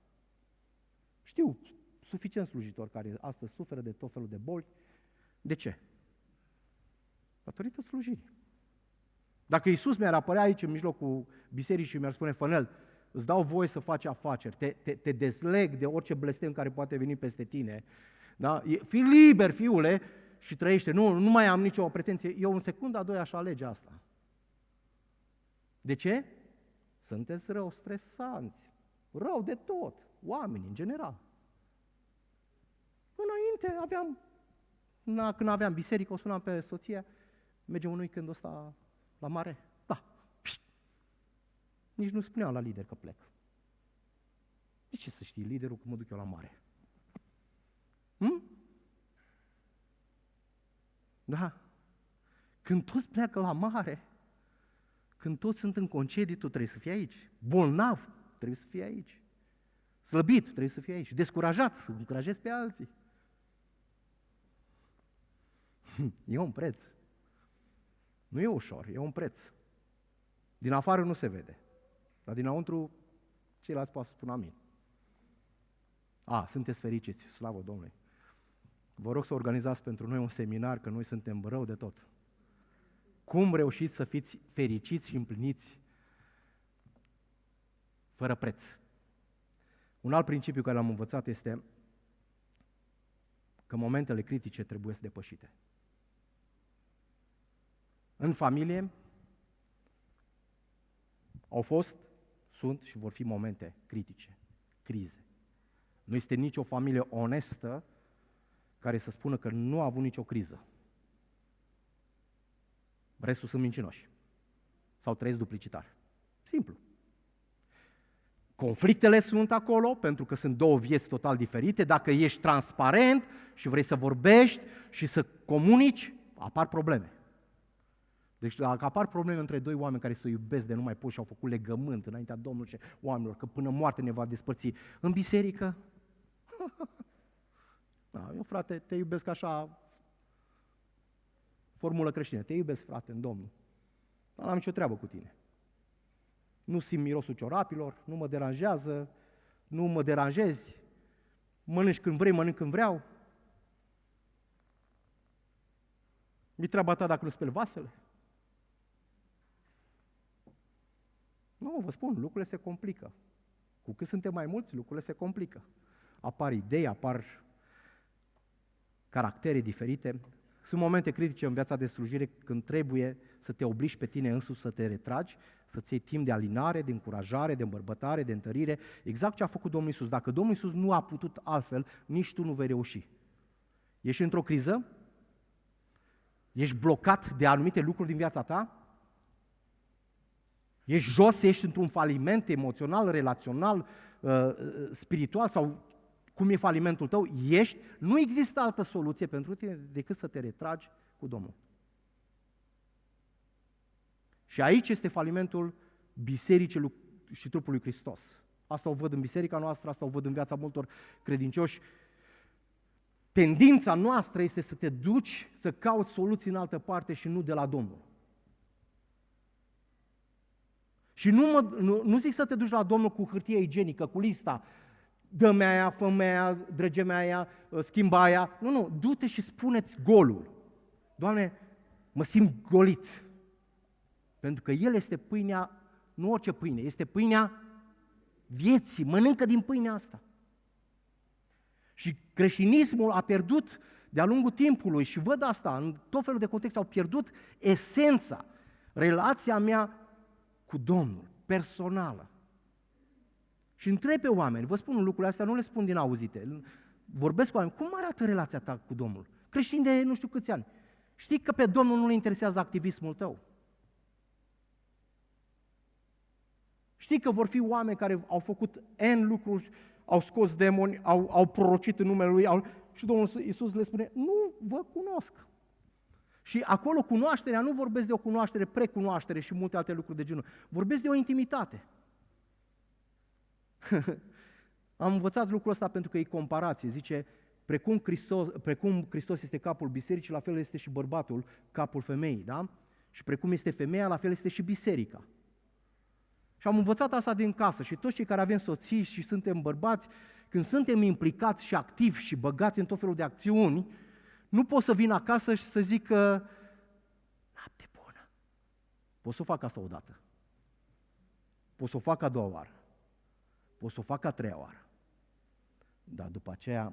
Știu suficient slujitori care astăzi suferă de tot felul de boli. De ce? Datorită slujirii. Dacă Iisus mi-ar apărea aici în mijlocul bisericii și mi-ar spune, Fănel, îți dau voie să faci afaceri, te dezleg de orice blestem care poate veni peste tine, da? Fii liber, fiule, și trăiește. Nu mai am nicio pretenție. Eu în secunda, doi aș alege asta. De ce? Sunteți rău stresanți, rău de tot, oamenii în general. Înainte când aveam biserică, o sunam pe soția, mergem un weekend ăsta la mare? Da. Nici nu spuneam la lider că plec. De ce să știi liderul că mă duc eu la mare? Da. Când toți pleacă la mare, când toți sunt în concedii, tu trebuie să fii aici. Bolnav, trebuie să fii aici. Slăbit, trebuie să fii aici. Descurajat, să încurajezi pe alții. E un preț. Nu e ușor, e un preț. Din afară nu se vede. Dar dinăuntru, ceilalți poate să spună amin. Sunteți fericiți, slavă Domnului. Vă rog să organizați pentru noi un seminar, că noi suntem rău de tot. Cum reușiți să fiți fericiți și împliniți fără preț? Un alt principiu care l-am învățat este că momentele critice trebuie să depășite. În familie au fost, sunt și vor fi momente critice, crize. Nu este nicio familie onestă care să spună că nu a avut nicio criză. Restul sunt mincinoși sau trăiesc duplicitar. Simplu. Conflictele sunt acolo pentru că sunt două vieți total diferite. Dacă ești transparent și vrei să vorbești și să comunici, apar probleme. Deci dacă apar probleme între doi oameni care se iubesc de nu mai pot și au făcut legământ înaintea Domnului și oamenilor, că până moarte ne va despărți, în biserică, eu frate, te iubesc așa, formulă creștină, te iubesc frate în Domnul, dar n-am nicio treabă cu tine. Nu simt mirosul ciorapilor, nu mă deranjează, nu mă deranjezi, mănânci când vrei, mănânc când vreau. Mi-e treaba ta dacă nu speli vasele? Nu, vă spun, lucrurile se complică. Cu cât suntem mai mulți, lucrurile se complică. Apar idei, apar caractere diferite. Sunt momente critice în viața de slujire când trebuie să te obligi pe tine însuți să te retragi, să-ți iei timp de alinare, de încurajare, de îmbărbătare, de întărire. Exact ce a făcut Domnul Iisus. Dacă Domnul Iisus nu a putut altfel, nici tu nu vei reuși. Ești într-o criză? Ești blocat de anumite lucruri din viața ta? Ești jos, ești într-un faliment emoțional, relațional, spiritual sau cum e falimentul tău? Nu există altă soluție pentru tine decât să te retragi cu Domnul. Și aici este falimentul bisericii și trupului Hristos. Asta o văd în biserica noastră, asta o văd în viața multor credincioși. Tendința noastră este să te duci să cauți soluții în altă parte și nu de la Domnul. Și nu zic să te duci la Domnul cu hârtie igienică, cu lista, dă-mi aia, fă-mi aia, drăge-mi aia, schimba aia. Nu, du-te și spune-ți golul. Doamne, mă simt golit. Pentru că El este pâinea, nu orice pâine, este pâinea vieții, mănâncă din pâinea asta. Și creștinismul a pierdut de-a lungul timpului, și văd asta în tot felul de contexte, au pierdut esența, relația mea cu Domnul, personală. Și întreb pe oameni, vă spun lucrurile astea, nu le spun din auzite, vorbesc cu oameni, cum arată relația ta cu Domnul? Creștin de nu știu câți ani. Știi că pe Domnul nu-L interesează activismul tău. Știi că vor fi oameni care au făcut N lucruri, au scos demoni, au prorocit în numele Lui, și Domnul Iisus le spune, nu vă cunosc. Și acolo cunoașterea, nu vorbesc de o cunoaștere, precunoaștere și multe alte lucruri de genul, vorbesc de o intimitate. Am învățat lucrul ăsta pentru că e comparație, zice, precum Hristos este capul bisericii, la fel este și bărbatul capul femeii, da? Și precum este femeia, la fel este și biserica. Și am învățat asta din casă și toți cei care avem soții și suntem bărbați, când suntem implicați și activi și băgați în tot felul de acțiuni, nu pot să vin acasă și să zic că noapte bună. Pot să o fac asta odată. Pot să o fac a doua oară. Pot să o fac a treia oară. Dar după aceea,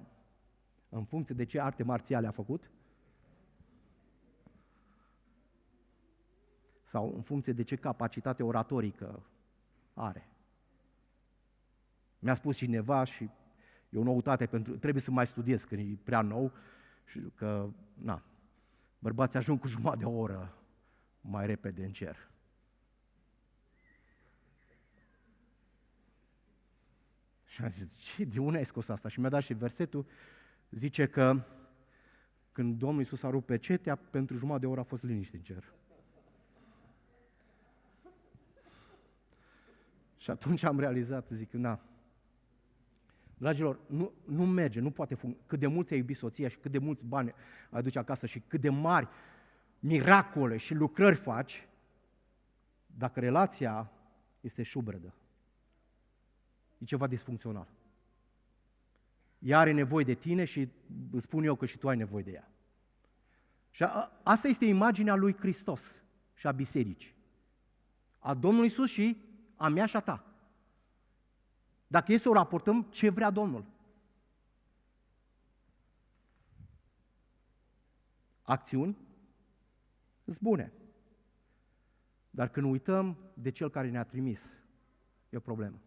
în funcție de ce arte marțiale a făcut, sau în funcție de ce capacitate oratorică are. Mi-a spus cineva, și e o noutate, trebuie să mai studiez când e prea nou, și că, bărbații ajung cu jumătate de oră mai repede în cer. Și am zis, ce, de unde ai scos asta? Și mi-a dat și versetul, zice că când Domnul Iisus a rupt pe cetea, pentru jumătate de oră a fost liniște în cer. Și atunci am realizat, zic, dragilor, nu merge, nu poate funcționa. Cât de mult ți-ai iubit soția și cât de mulți bani aduci acasă și cât de mari miracole și lucrări faci, dacă relația este șubredă, e ceva disfuncțional. Ea are nevoie de tine și îți spun eu că și tu ai nevoie de ea. Și asta este imaginea lui Hristos și a bisericii. A Domnului Iisus și a mea și a ta. Dacă e să o raportăm, ce vrea Domnul? Acțiuni sunt bune. Dar când uităm de Cel care ne-a trimis, e o problemă.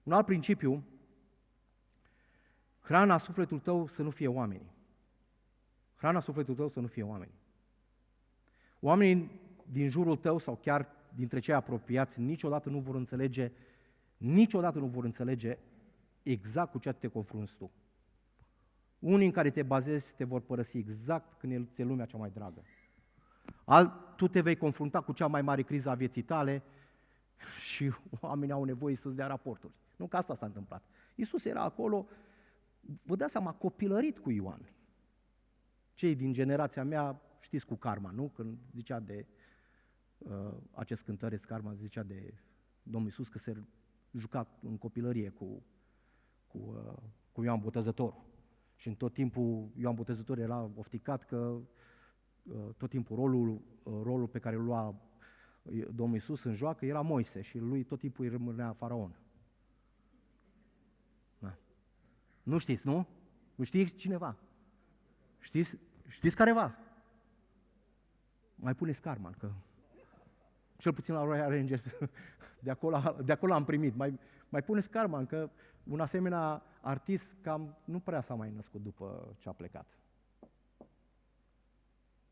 Un alt principiu, hrana sufletul tău să nu fie oamenii. Hrana sufletul tău să nu fie oamenii. Oamenii din jurul tău sau chiar dintre cei apropiați niciodată nu vor înțelege exact cu ce te confrunți tu. Unii în care te bazezi te vor părăsi exact când ți-e lumea cea mai dragă. Tu te vei confrunta cu cea mai mare criză a vieții tale și oamenii au nevoie să-ți dea raporturi. Nu că asta s-a întâmplat. Iisus era acolo, vă dați seama, copilărit cu Ioan. Cei din generația mea știți cu Karma, nu? Când zicea de acest cântăreț Karma, zicea de Domnul Iisus că se juca în copilărie cu Ioan Botezătorul. Și în tot timpul Ioan Botezătorul era ofticat că tot timpul rolul pe care îl lua Domnul Iisus în joacă era Moise și lui tot timpul îi rămânea faraon. Da. Nu știți, nu? Nu știe cineva? Știți careva? Mai puneți Carman, că cel puțin la Royal Rangers, de acolo am primit. Mai puneți Carman, că un asemenea artist cam nu prea s-a mai născut după ce a plecat.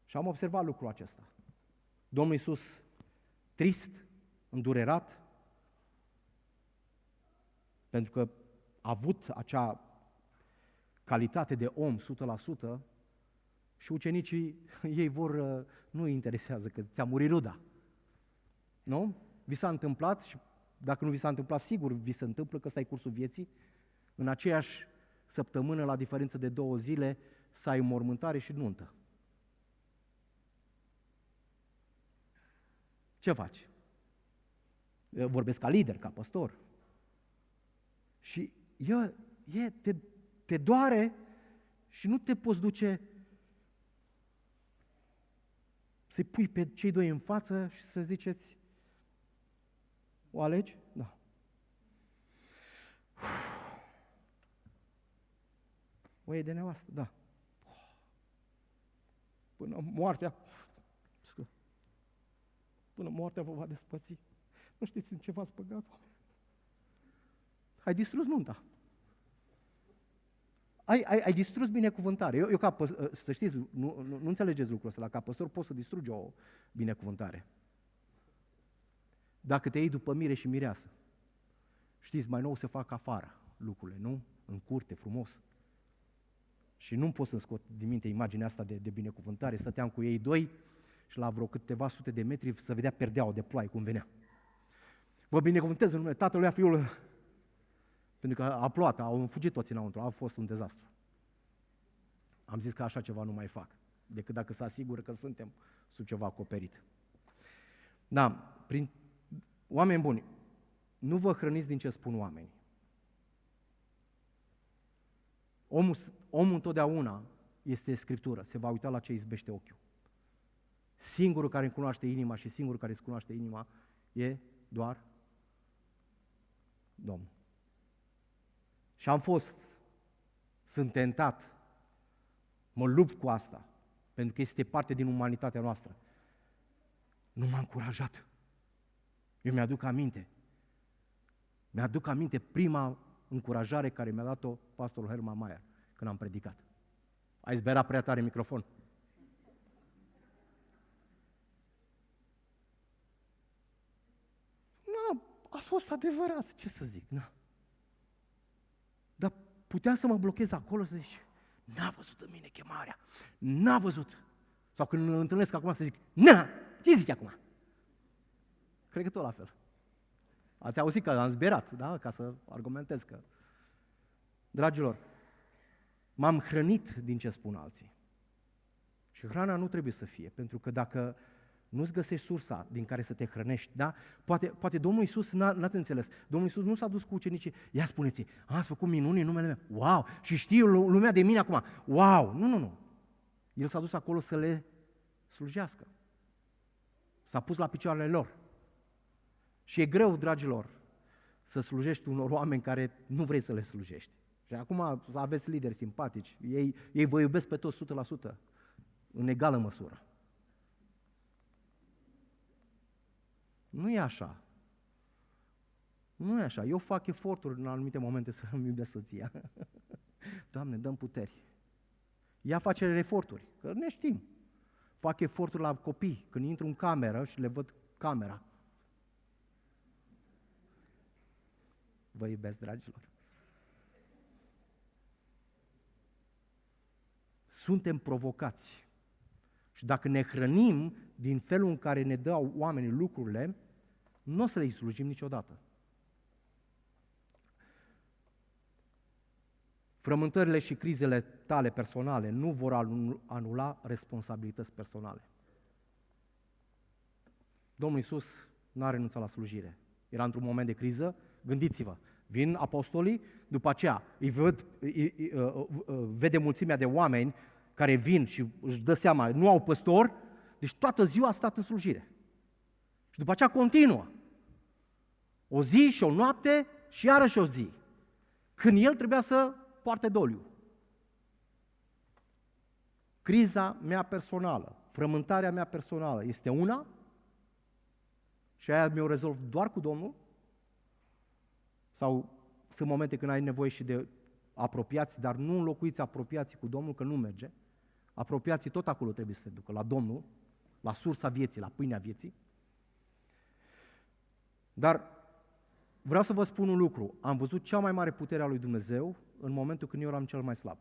Și am observat lucrul acesta. Domnul Iisus, trist, îndurerat, pentru că a avut acea calitate de om 100%, și ucenicii ei nu îi interesează că ți-a murit ruda. Nu? Vi s-a întâmplat, și dacă nu vi s-a întâmplat, sigur vi se întâmplă, că ăsta e cursul vieții, în aceeași săptămână, la diferență de 2 zile, să ai mormântare și nuntă. Ce faci? Vorbesc ca lider, ca păstor. Și te doare și nu te poți duce Să-i pui pe cei doi în față și să ziceți, o alegi? Da. O iei de nevastă? Da. Până moartea vă va despărți. Nu știți în ce v-ați băgat? Ai distrus nunta. Ai distrus binecuvântare. Eu să știți, nu înțelegeți lucrul ăsta, ca păstor poți să distrugi o binecuvântare. Dacă te iei după mire și mireasă. Știți, mai nou se fac afară lucrurile, nu? În curte, frumos. Și nu pot să-mi scot din minte imaginea asta de binecuvântare. Stăteam cu ei doi și la vreo câteva sute de metri se vedea perdeaua de ploaie cum venea. Vă binecuvântez în numele Tatălui, a Fiului. Pentru că a plouat, au fugit toți înăuntru, a fost un dezastru. Am zis că așa ceva nu mai fac, decât dacă se asigură că suntem sub ceva acoperit. Da, oameni buni, nu vă hrăniți din ce spun oamenii. Omul întotdeauna este Scriptură, se va uita la ce izbește ochiul. Singurul care îmi cunoaște inima și singurul care îți cunoaște inima e doar Domnul. Și sunt tentat, mă lupt cu asta, pentru că este parte din umanitatea noastră. Nu m-a încurajat. Eu mi-aduc aminte prima încurajare care mi-a dat-o pastorul Herman Maier când am predicat. Ai zberat prea tare microfon. Nu, a fost adevărat, ce să zic, na. Dar puteam să mă blochez acolo să zic, n-a văzut în mine chemarea, n-a văzut. Sau când îl întâlnesc acum să zic, ce zici acum? Cred că tot la fel. Ați auzit că am zberat, da? Ca să argumentez că... Dragilor, m-am hrănit din ce spun alții. Și hrana nu trebuie să fie, pentru că dacă nu-ți găsești sursa din care să te hrănești, da? Poate Domnul Iisus, n-ați înțeles, Domnul Iisus nu s-a dus cu ucenicii, ia spuneți, ați făcut minuni în numele meu, wow, și știu lumea de mine acum, wow, nu. El s-a dus acolo să le slujească. S-a pus la picioarele lor. Și e greu, dragilor, să slujești unor oameni care nu vrei să le slujești. Și acum aveți lideri simpatici, ei vă iubesc pe toți 100%, în egală măsură. Nu e așa. Nu e așa. Eu fac eforturi în anumite momente să îmi iubesc soția. Doamne, dă-mi puteri. Ea face eforturi, că ne știm. Fac eforturi la copii, când intru în cameră și le văd camera. Vă iubesc, dragilor. Suntem provocați. Și dacă ne hrănim din felul în care ne dau oamenii lucrurile, nu o să le slujim niciodată. Frământările și crizele tale personale nu vor anula responsabilități personale. Domnul Iisus n-a renunțat la slujire. Era într-un moment de criză, gândiți-vă, vin apostolii, după aceea vede mulțimea de oameni care vin și își dă seama, nu au păstor, deci toată ziua a stat în slujire. Și după aceea continuă. O zi și o noapte și iarăși o zi. Când el trebuia să poarte doliu. Criza mea personală, frământarea mea personală este una și aia mi-o rezolv doar cu Domnul? Sau sunt momente când ai nevoie și de apropiați, dar nu înlocuiți apropiații cu Domnul, că nu merge. Apropiații tot acolo trebuie să se ducă, la Domnul, la sursa vieții, la pâinea vieții. Dar vreau să vă spun un lucru. Am văzut cea mai mare putere a lui Dumnezeu în momentul când eu eram cel mai slab.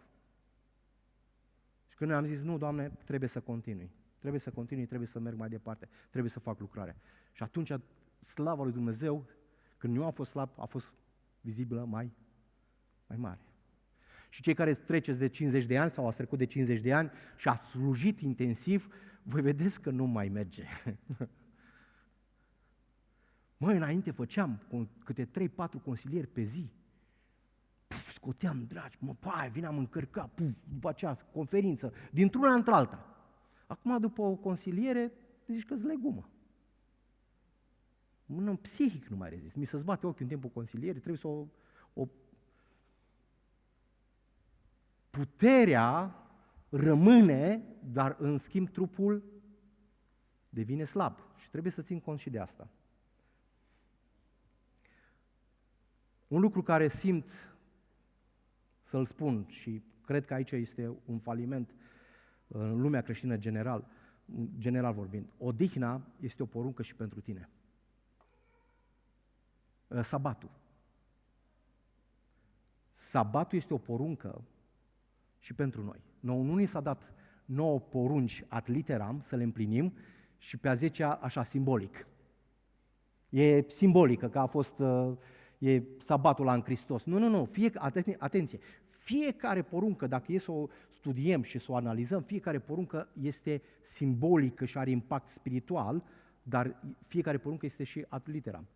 Și când am zis, nu, Doamne, trebuie să continui. Trebuie să merg mai departe, trebuie să fac lucrare. Și atunci slava lui Dumnezeu, când eu am fost slab, a fost vizibilă mai mare. Și cei care treceți de 50 de ani sau ați trecut de 50 de ani și ați slujit intensiv, voi vedeți că nu mai merge. Măi, înainte făceam câte 3-4 consilieri pe zi. Scoteam, dragi, vineam încărcat, după aceea conferință, dintr-una într-alta. Acum, după o consiliere, zici că-s legumă. Psihic nu mai rezist. Mi se zbate ochiul în timpul consilierii, trebuie să o... Puterea rămâne, dar în schimb trupul devine slab. Și trebuie să țin cont și de asta. Un lucru care simt să-l spun și cred că aici este un faliment în lumea creștină general vorbind. Odihna este o poruncă și pentru tine. Sabatul. Sabatul este o poruncă și pentru noi. Nu ni s-a dat 9 porunci ad literam să le împlinim și pe a 10-a așa simbolic. E simbolică că a fost e sabatul ăla în Hristos. Nu. Atenție. Fiecare poruncă, dacă e să o studiem și să o analizăm, fiecare poruncă este simbolică și are impact spiritual, dar fiecare poruncă este și ad literam.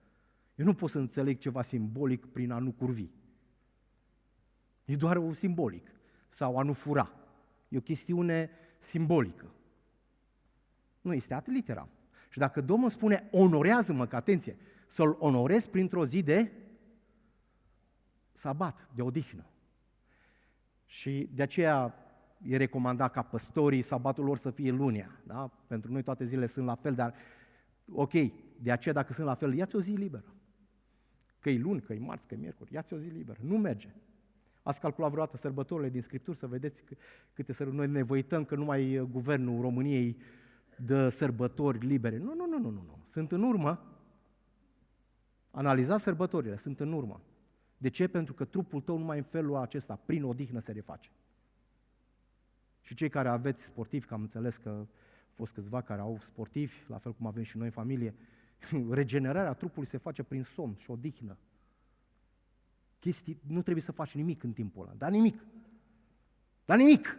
Eu nu pot să înțeleg ceva simbolic prin a nu curvi. E doar un simbolic. Sau a nu fura. E o chestiune simbolică. Nu, este ad literam. Și dacă Domnul spune, onorează-mă, că atenție, să-L onorez printr-o zi de sabat, de odihnă. Și de aceea e recomandat ca păstorii sabatul lor să fie lunea. Da? Pentru noi toate zilele sunt la fel, dar ok, de aceea dacă sunt la fel, ia-ți o zi liberă. Că-i luni, că-i marți, că-i miercuri, ia-ți o zi liberă. Nu merge. Ați calculat vreodată sărbătorile din Scripturi să vedeți câte sărbători. Noi ne văităm că numai guvernul României dă sărbători libere. Nu. Sunt în urmă. Analizați sărbătorile, sunt în urmă. De ce? Pentru că trupul tău numai în felul acesta, prin odihnă, se reface. Și cei care aveți sportivi, că am înțeles că au fost câțiva care au sportivi, la fel cum avem și noi în familie, regenerarea trupului se face prin somn și odihnă. Nu trebuie să faci nimic în timpul ăla, dar nimic.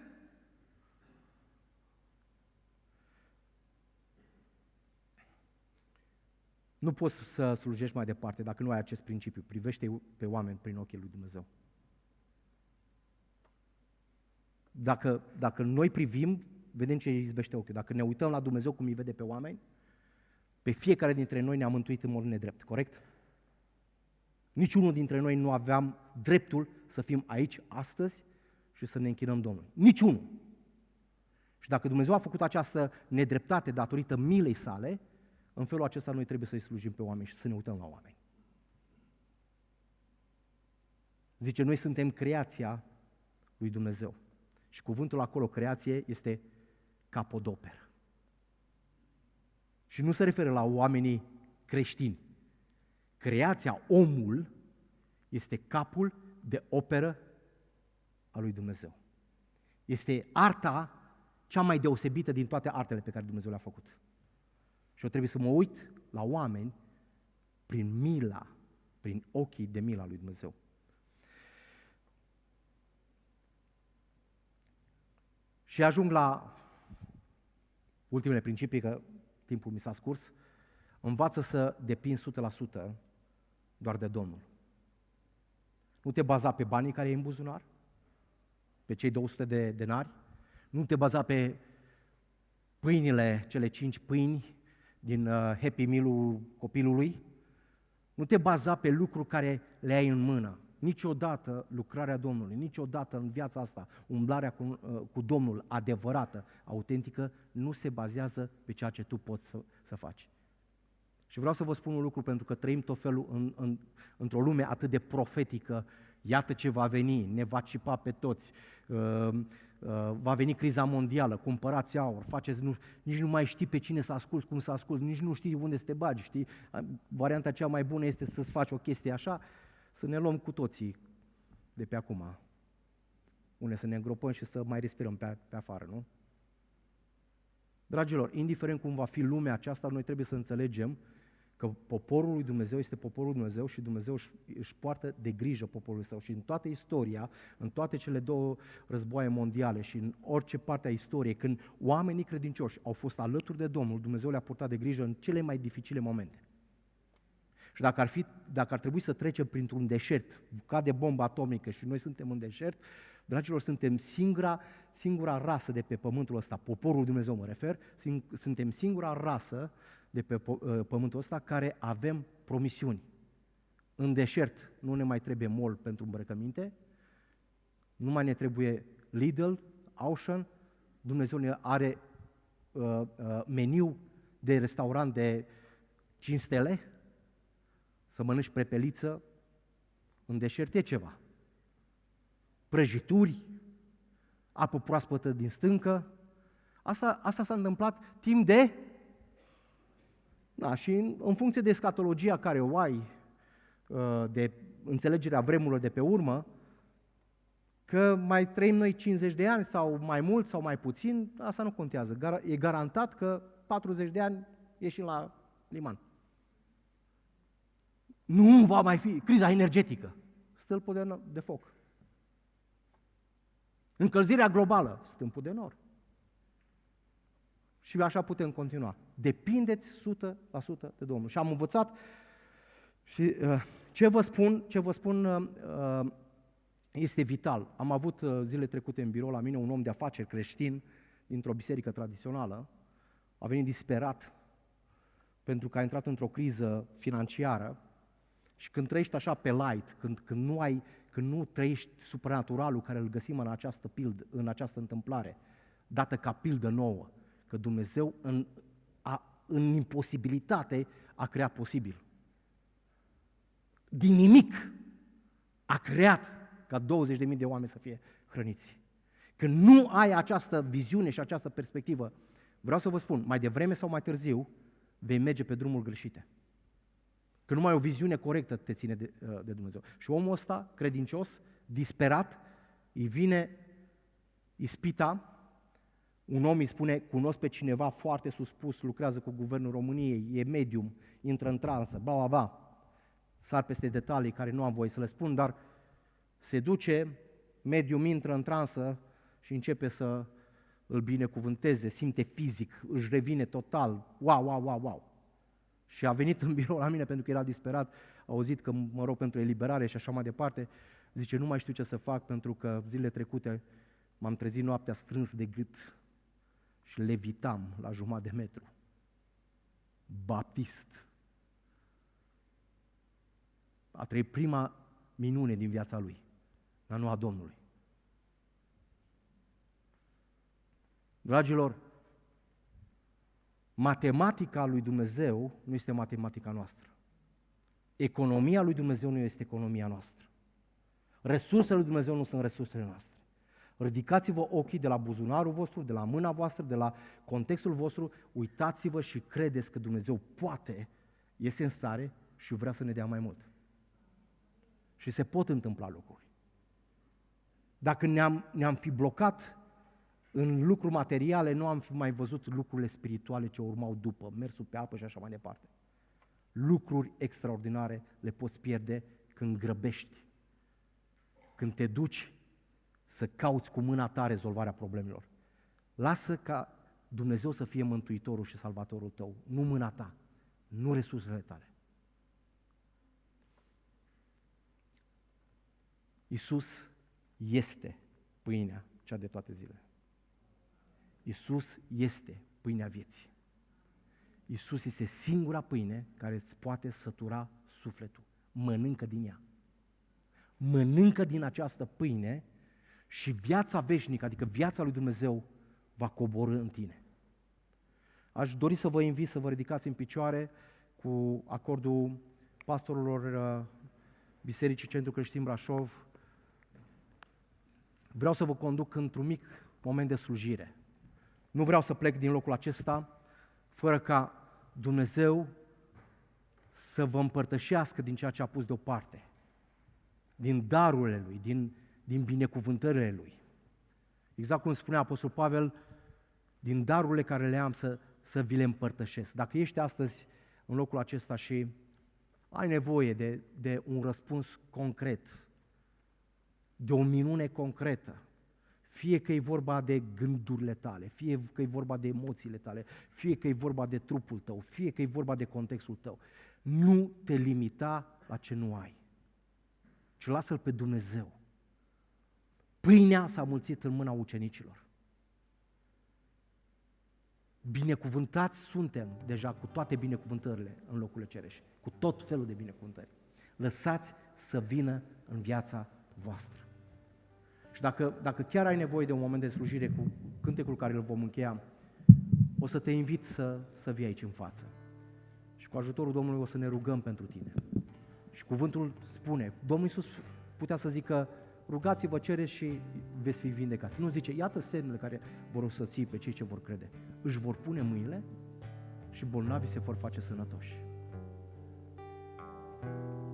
Nu poți să slujești mai departe dacă nu ai acest principiu. Privește pe oameni prin ochii lui Dumnezeu. Dacă noi privim, vedem ce îi izbește ochiul. Dacă ne uităm la Dumnezeu cum îi vede pe oameni, pe fiecare dintre noi ne-a mântuit în mod nedrept, corect? Niciunul dintre noi nu aveam dreptul să fim aici astăzi și să ne închinăm Domnului. Niciunul. Și dacă Dumnezeu a făcut această nedreptate datorită milei sale, în felul acesta noi trebuie să-i slujim pe oameni și să ne uităm la oameni. Zice, noi suntem creația lui Dumnezeu. Și cuvântul acolo, creație, este capodoperă. Și nu se referă la oamenii creștini. Creația, omul, este capul de operă a lui Dumnezeu. Este arta cea mai deosebită din toate artele pe care Dumnezeu le-a făcut. Și eu trebuie să mă uit la oameni prin mila, prin ochii de mila lui Dumnezeu. Și ajung la ultimele principii, că timpul mi s-a scurs. Învață să depinzi 100% doar de Domnul. Nu te baza pe banii care ai în buzunar, pe cei 200 de denari, nu te baza pe pâinile, cele 5 pâini din Happy Meal-ul copilului, nu te baza pe lucruri care le ai în mână. Niciodată lucrarea Domnului, niciodată în viața asta, umblarea cu Domnul adevărată, autentică, nu se bazează pe ceea ce tu poți să faci. Și vreau să vă spun un lucru, pentru că trăim tot felul într-o lume atât de profetică, iată ce va veni, ne va cipa pe toți, va veni criza mondială, cumpărați aur, nici nu mai știi pe cine să asculți, cum să asculți, nici nu știi unde să te bagi, știi? Varianta cea mai bună este să-ți faci o chestie așa, să ne luăm cu toții de pe acum, unde să ne îngropăm și să mai respirăm pe afară, nu? Dragilor, indiferent cum va fi lumea aceasta, noi trebuie să înțelegem că poporul lui Dumnezeu este poporul lui Dumnezeu și Dumnezeu își poartă de grijă poporul său. Și în toată istoria, în toate cele 2 războaie mondiale și în orice parte a istoriei, când oamenii credincioși au fost alături de Domnul, Dumnezeu le-a purtat de grijă în cele mai dificile momente. Și dacă ar trebui să trecem printr-un deșert, cade bomba atomică și noi suntem în deșert, Dragilor, suntem singura rasă de pe pământul ăsta, poporul Dumnezeu mă refer, suntem singura rasă de pe pământul ăsta care avem promisiuni. În deșert nu ne mai trebuie mall pentru îmbrăcăminte, nu mai ne trebuie Lidl, Auchan, Dumnezeu ne are meniu de restaurant de 5 stele, să mănânci prepeliță, în deșert e ceva. Prăjituri, apă proaspătă din stâncă. Asta s-a întâmplat timp de... Da, și în funcție de escatologia care o ai, de înțelegerea vremurilor de pe urmă, că mai trăim noi 50 de ani sau mai mult sau mai puțin, asta nu contează. E garantat că 40 de ani ieșim la liman. Nu va mai fi criza energetică, stâlpul de foc. Încălzirea globală, stâlpul de nor. Și așa putem continua. Depindeți 100% de Domnul. Și am învățat și ce vă spun este vital. Am avut zile trecute în birou la mine un om de afaceri creștin dintr-o biserică tradițională. A venit disperat pentru că a intrat într-o criză financiară și când trăiești așa pe light, când nu trăiești supranaturalul care îl găsim în această întâmplare, dată ca pildă nouă, că Dumnezeu în imposibilitate a creat posibil. Din nimic a creat ca 20.000 de oameni să fie hrăniți. Când nu ai această viziune și această perspectivă, vreau să vă spun, mai devreme sau mai târziu, vei merge pe drumul greșite. Că numai o viziune corectă te ține de Dumnezeu. Și omul ăsta, credincios, disperat, îi vine ispita. Un om îi spune, cunosc pe cineva foarte suspus, lucrează cu guvernul României, e medium, intră în transă, bla, bla, bla. Sar peste detalii care nu am voie să le spun, dar se duce, medium intră în transă și începe să îl binecuvânteze, simte fizic, își revine total, wow. Și a venit în birou la mine pentru că era disperat, a auzit că mă rog pentru eliberare și așa mai departe, zice, nu mai știu ce să fac pentru că zilele trecute m-am trezit noaptea strâns de gât și levitam la 1,5 metru. Baptist. A trăit prima minune din viața lui, dar nu a Domnului. Dragilor, matematica lui Dumnezeu nu este matematica noastră. Economia lui Dumnezeu nu este economia noastră. Resursele lui Dumnezeu nu sunt resursele noastre. Ridicați-vă ochii de la buzunarul vostru, de la mâna voastră, de la contextul vostru, uitați-vă și credeți că Dumnezeu poate, este în stare și vrea să ne dea mai mult. Și se pot întâmpla lucruri. Dacă ne-am fi blocat în lucruri materiale, nu am fi mai văzut lucrurile spirituale ce urmau după, mersul pe apă și așa mai departe. Lucruri extraordinare le poți pierde când grăbești, când te duci să cauți cu mâna ta rezolvarea problemelor. Lasă ca Dumnezeu să fie mântuitorul și salvatorul tău, nu mâna ta, nu resursele tale. Iisus este pâinea cea de toate zilele. Iisus este pâinea vieții. Iisus este singura pâine care îți poate sătura sufletul. Mănâncă din ea. Mănâncă din această pâine și viața veșnică, adică viața lui Dumnezeu, va coborî în tine. Aș dori să vă invit să vă ridicați în picioare cu acordul pastorilor Bisericii Centru Creștin Brașov. Vreau să vă conduc într-un mic moment de slujire. Nu vreau să plec din locul acesta fără ca Dumnezeu să vă împărtășească din ceea ce a pus deoparte, din darurile Lui, din binecuvântările Lui. Exact cum spunea Apostolul Pavel, din darurile care le am să vi le împărtășesc. Dacă ești astăzi în locul acesta și ai nevoie de un răspuns concret, de o minune concretă, fie că e vorba de gândurile tale, fie că e vorba de emoțiile tale, fie că e vorba de trupul tău, fie că e vorba de contextul tău, nu te limita la ce nu ai, ci lasă-L pe Dumnezeu. Pâinea s-a mulțit în mâna ucenicilor. Binecuvântați suntem deja cu toate binecuvântările în locurile cerești, cu tot felul de binecuvântări. Lăsați să vină în viața voastră. Și dacă chiar ai nevoie de un moment de slujire cu cântecul care îl vom încheia, o să te invit să vii aici în față. Și cu ajutorul Domnului o să ne rugăm pentru tine. Și cuvântul spune, Domnul Iisus putea să zică, rugați-vă, cereți și veți fi vindecați. Nu zice, iată semnele care vor însoți pe cei ce vor crede. Își vor pune mâinile și bolnavii se vor face sănătoși.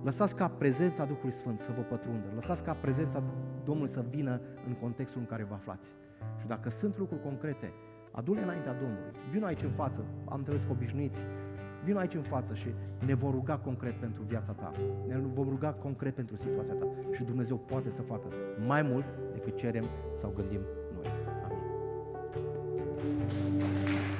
Lăsați ca prezența Duhului Sfânt să vă pătrundă. Lăsați ca prezența Domnului să vină în contextul în care vă aflați. Și dacă sunt lucruri concrete, adu-le înaintea Domnului. Vino aici în față, am înțeles că obișnuiți. Vino aici în față și ne vom ruga concret pentru viața ta. Ne vom ruga concret pentru situația ta. Și Dumnezeu poate să facă mai mult decât cerem sau gândim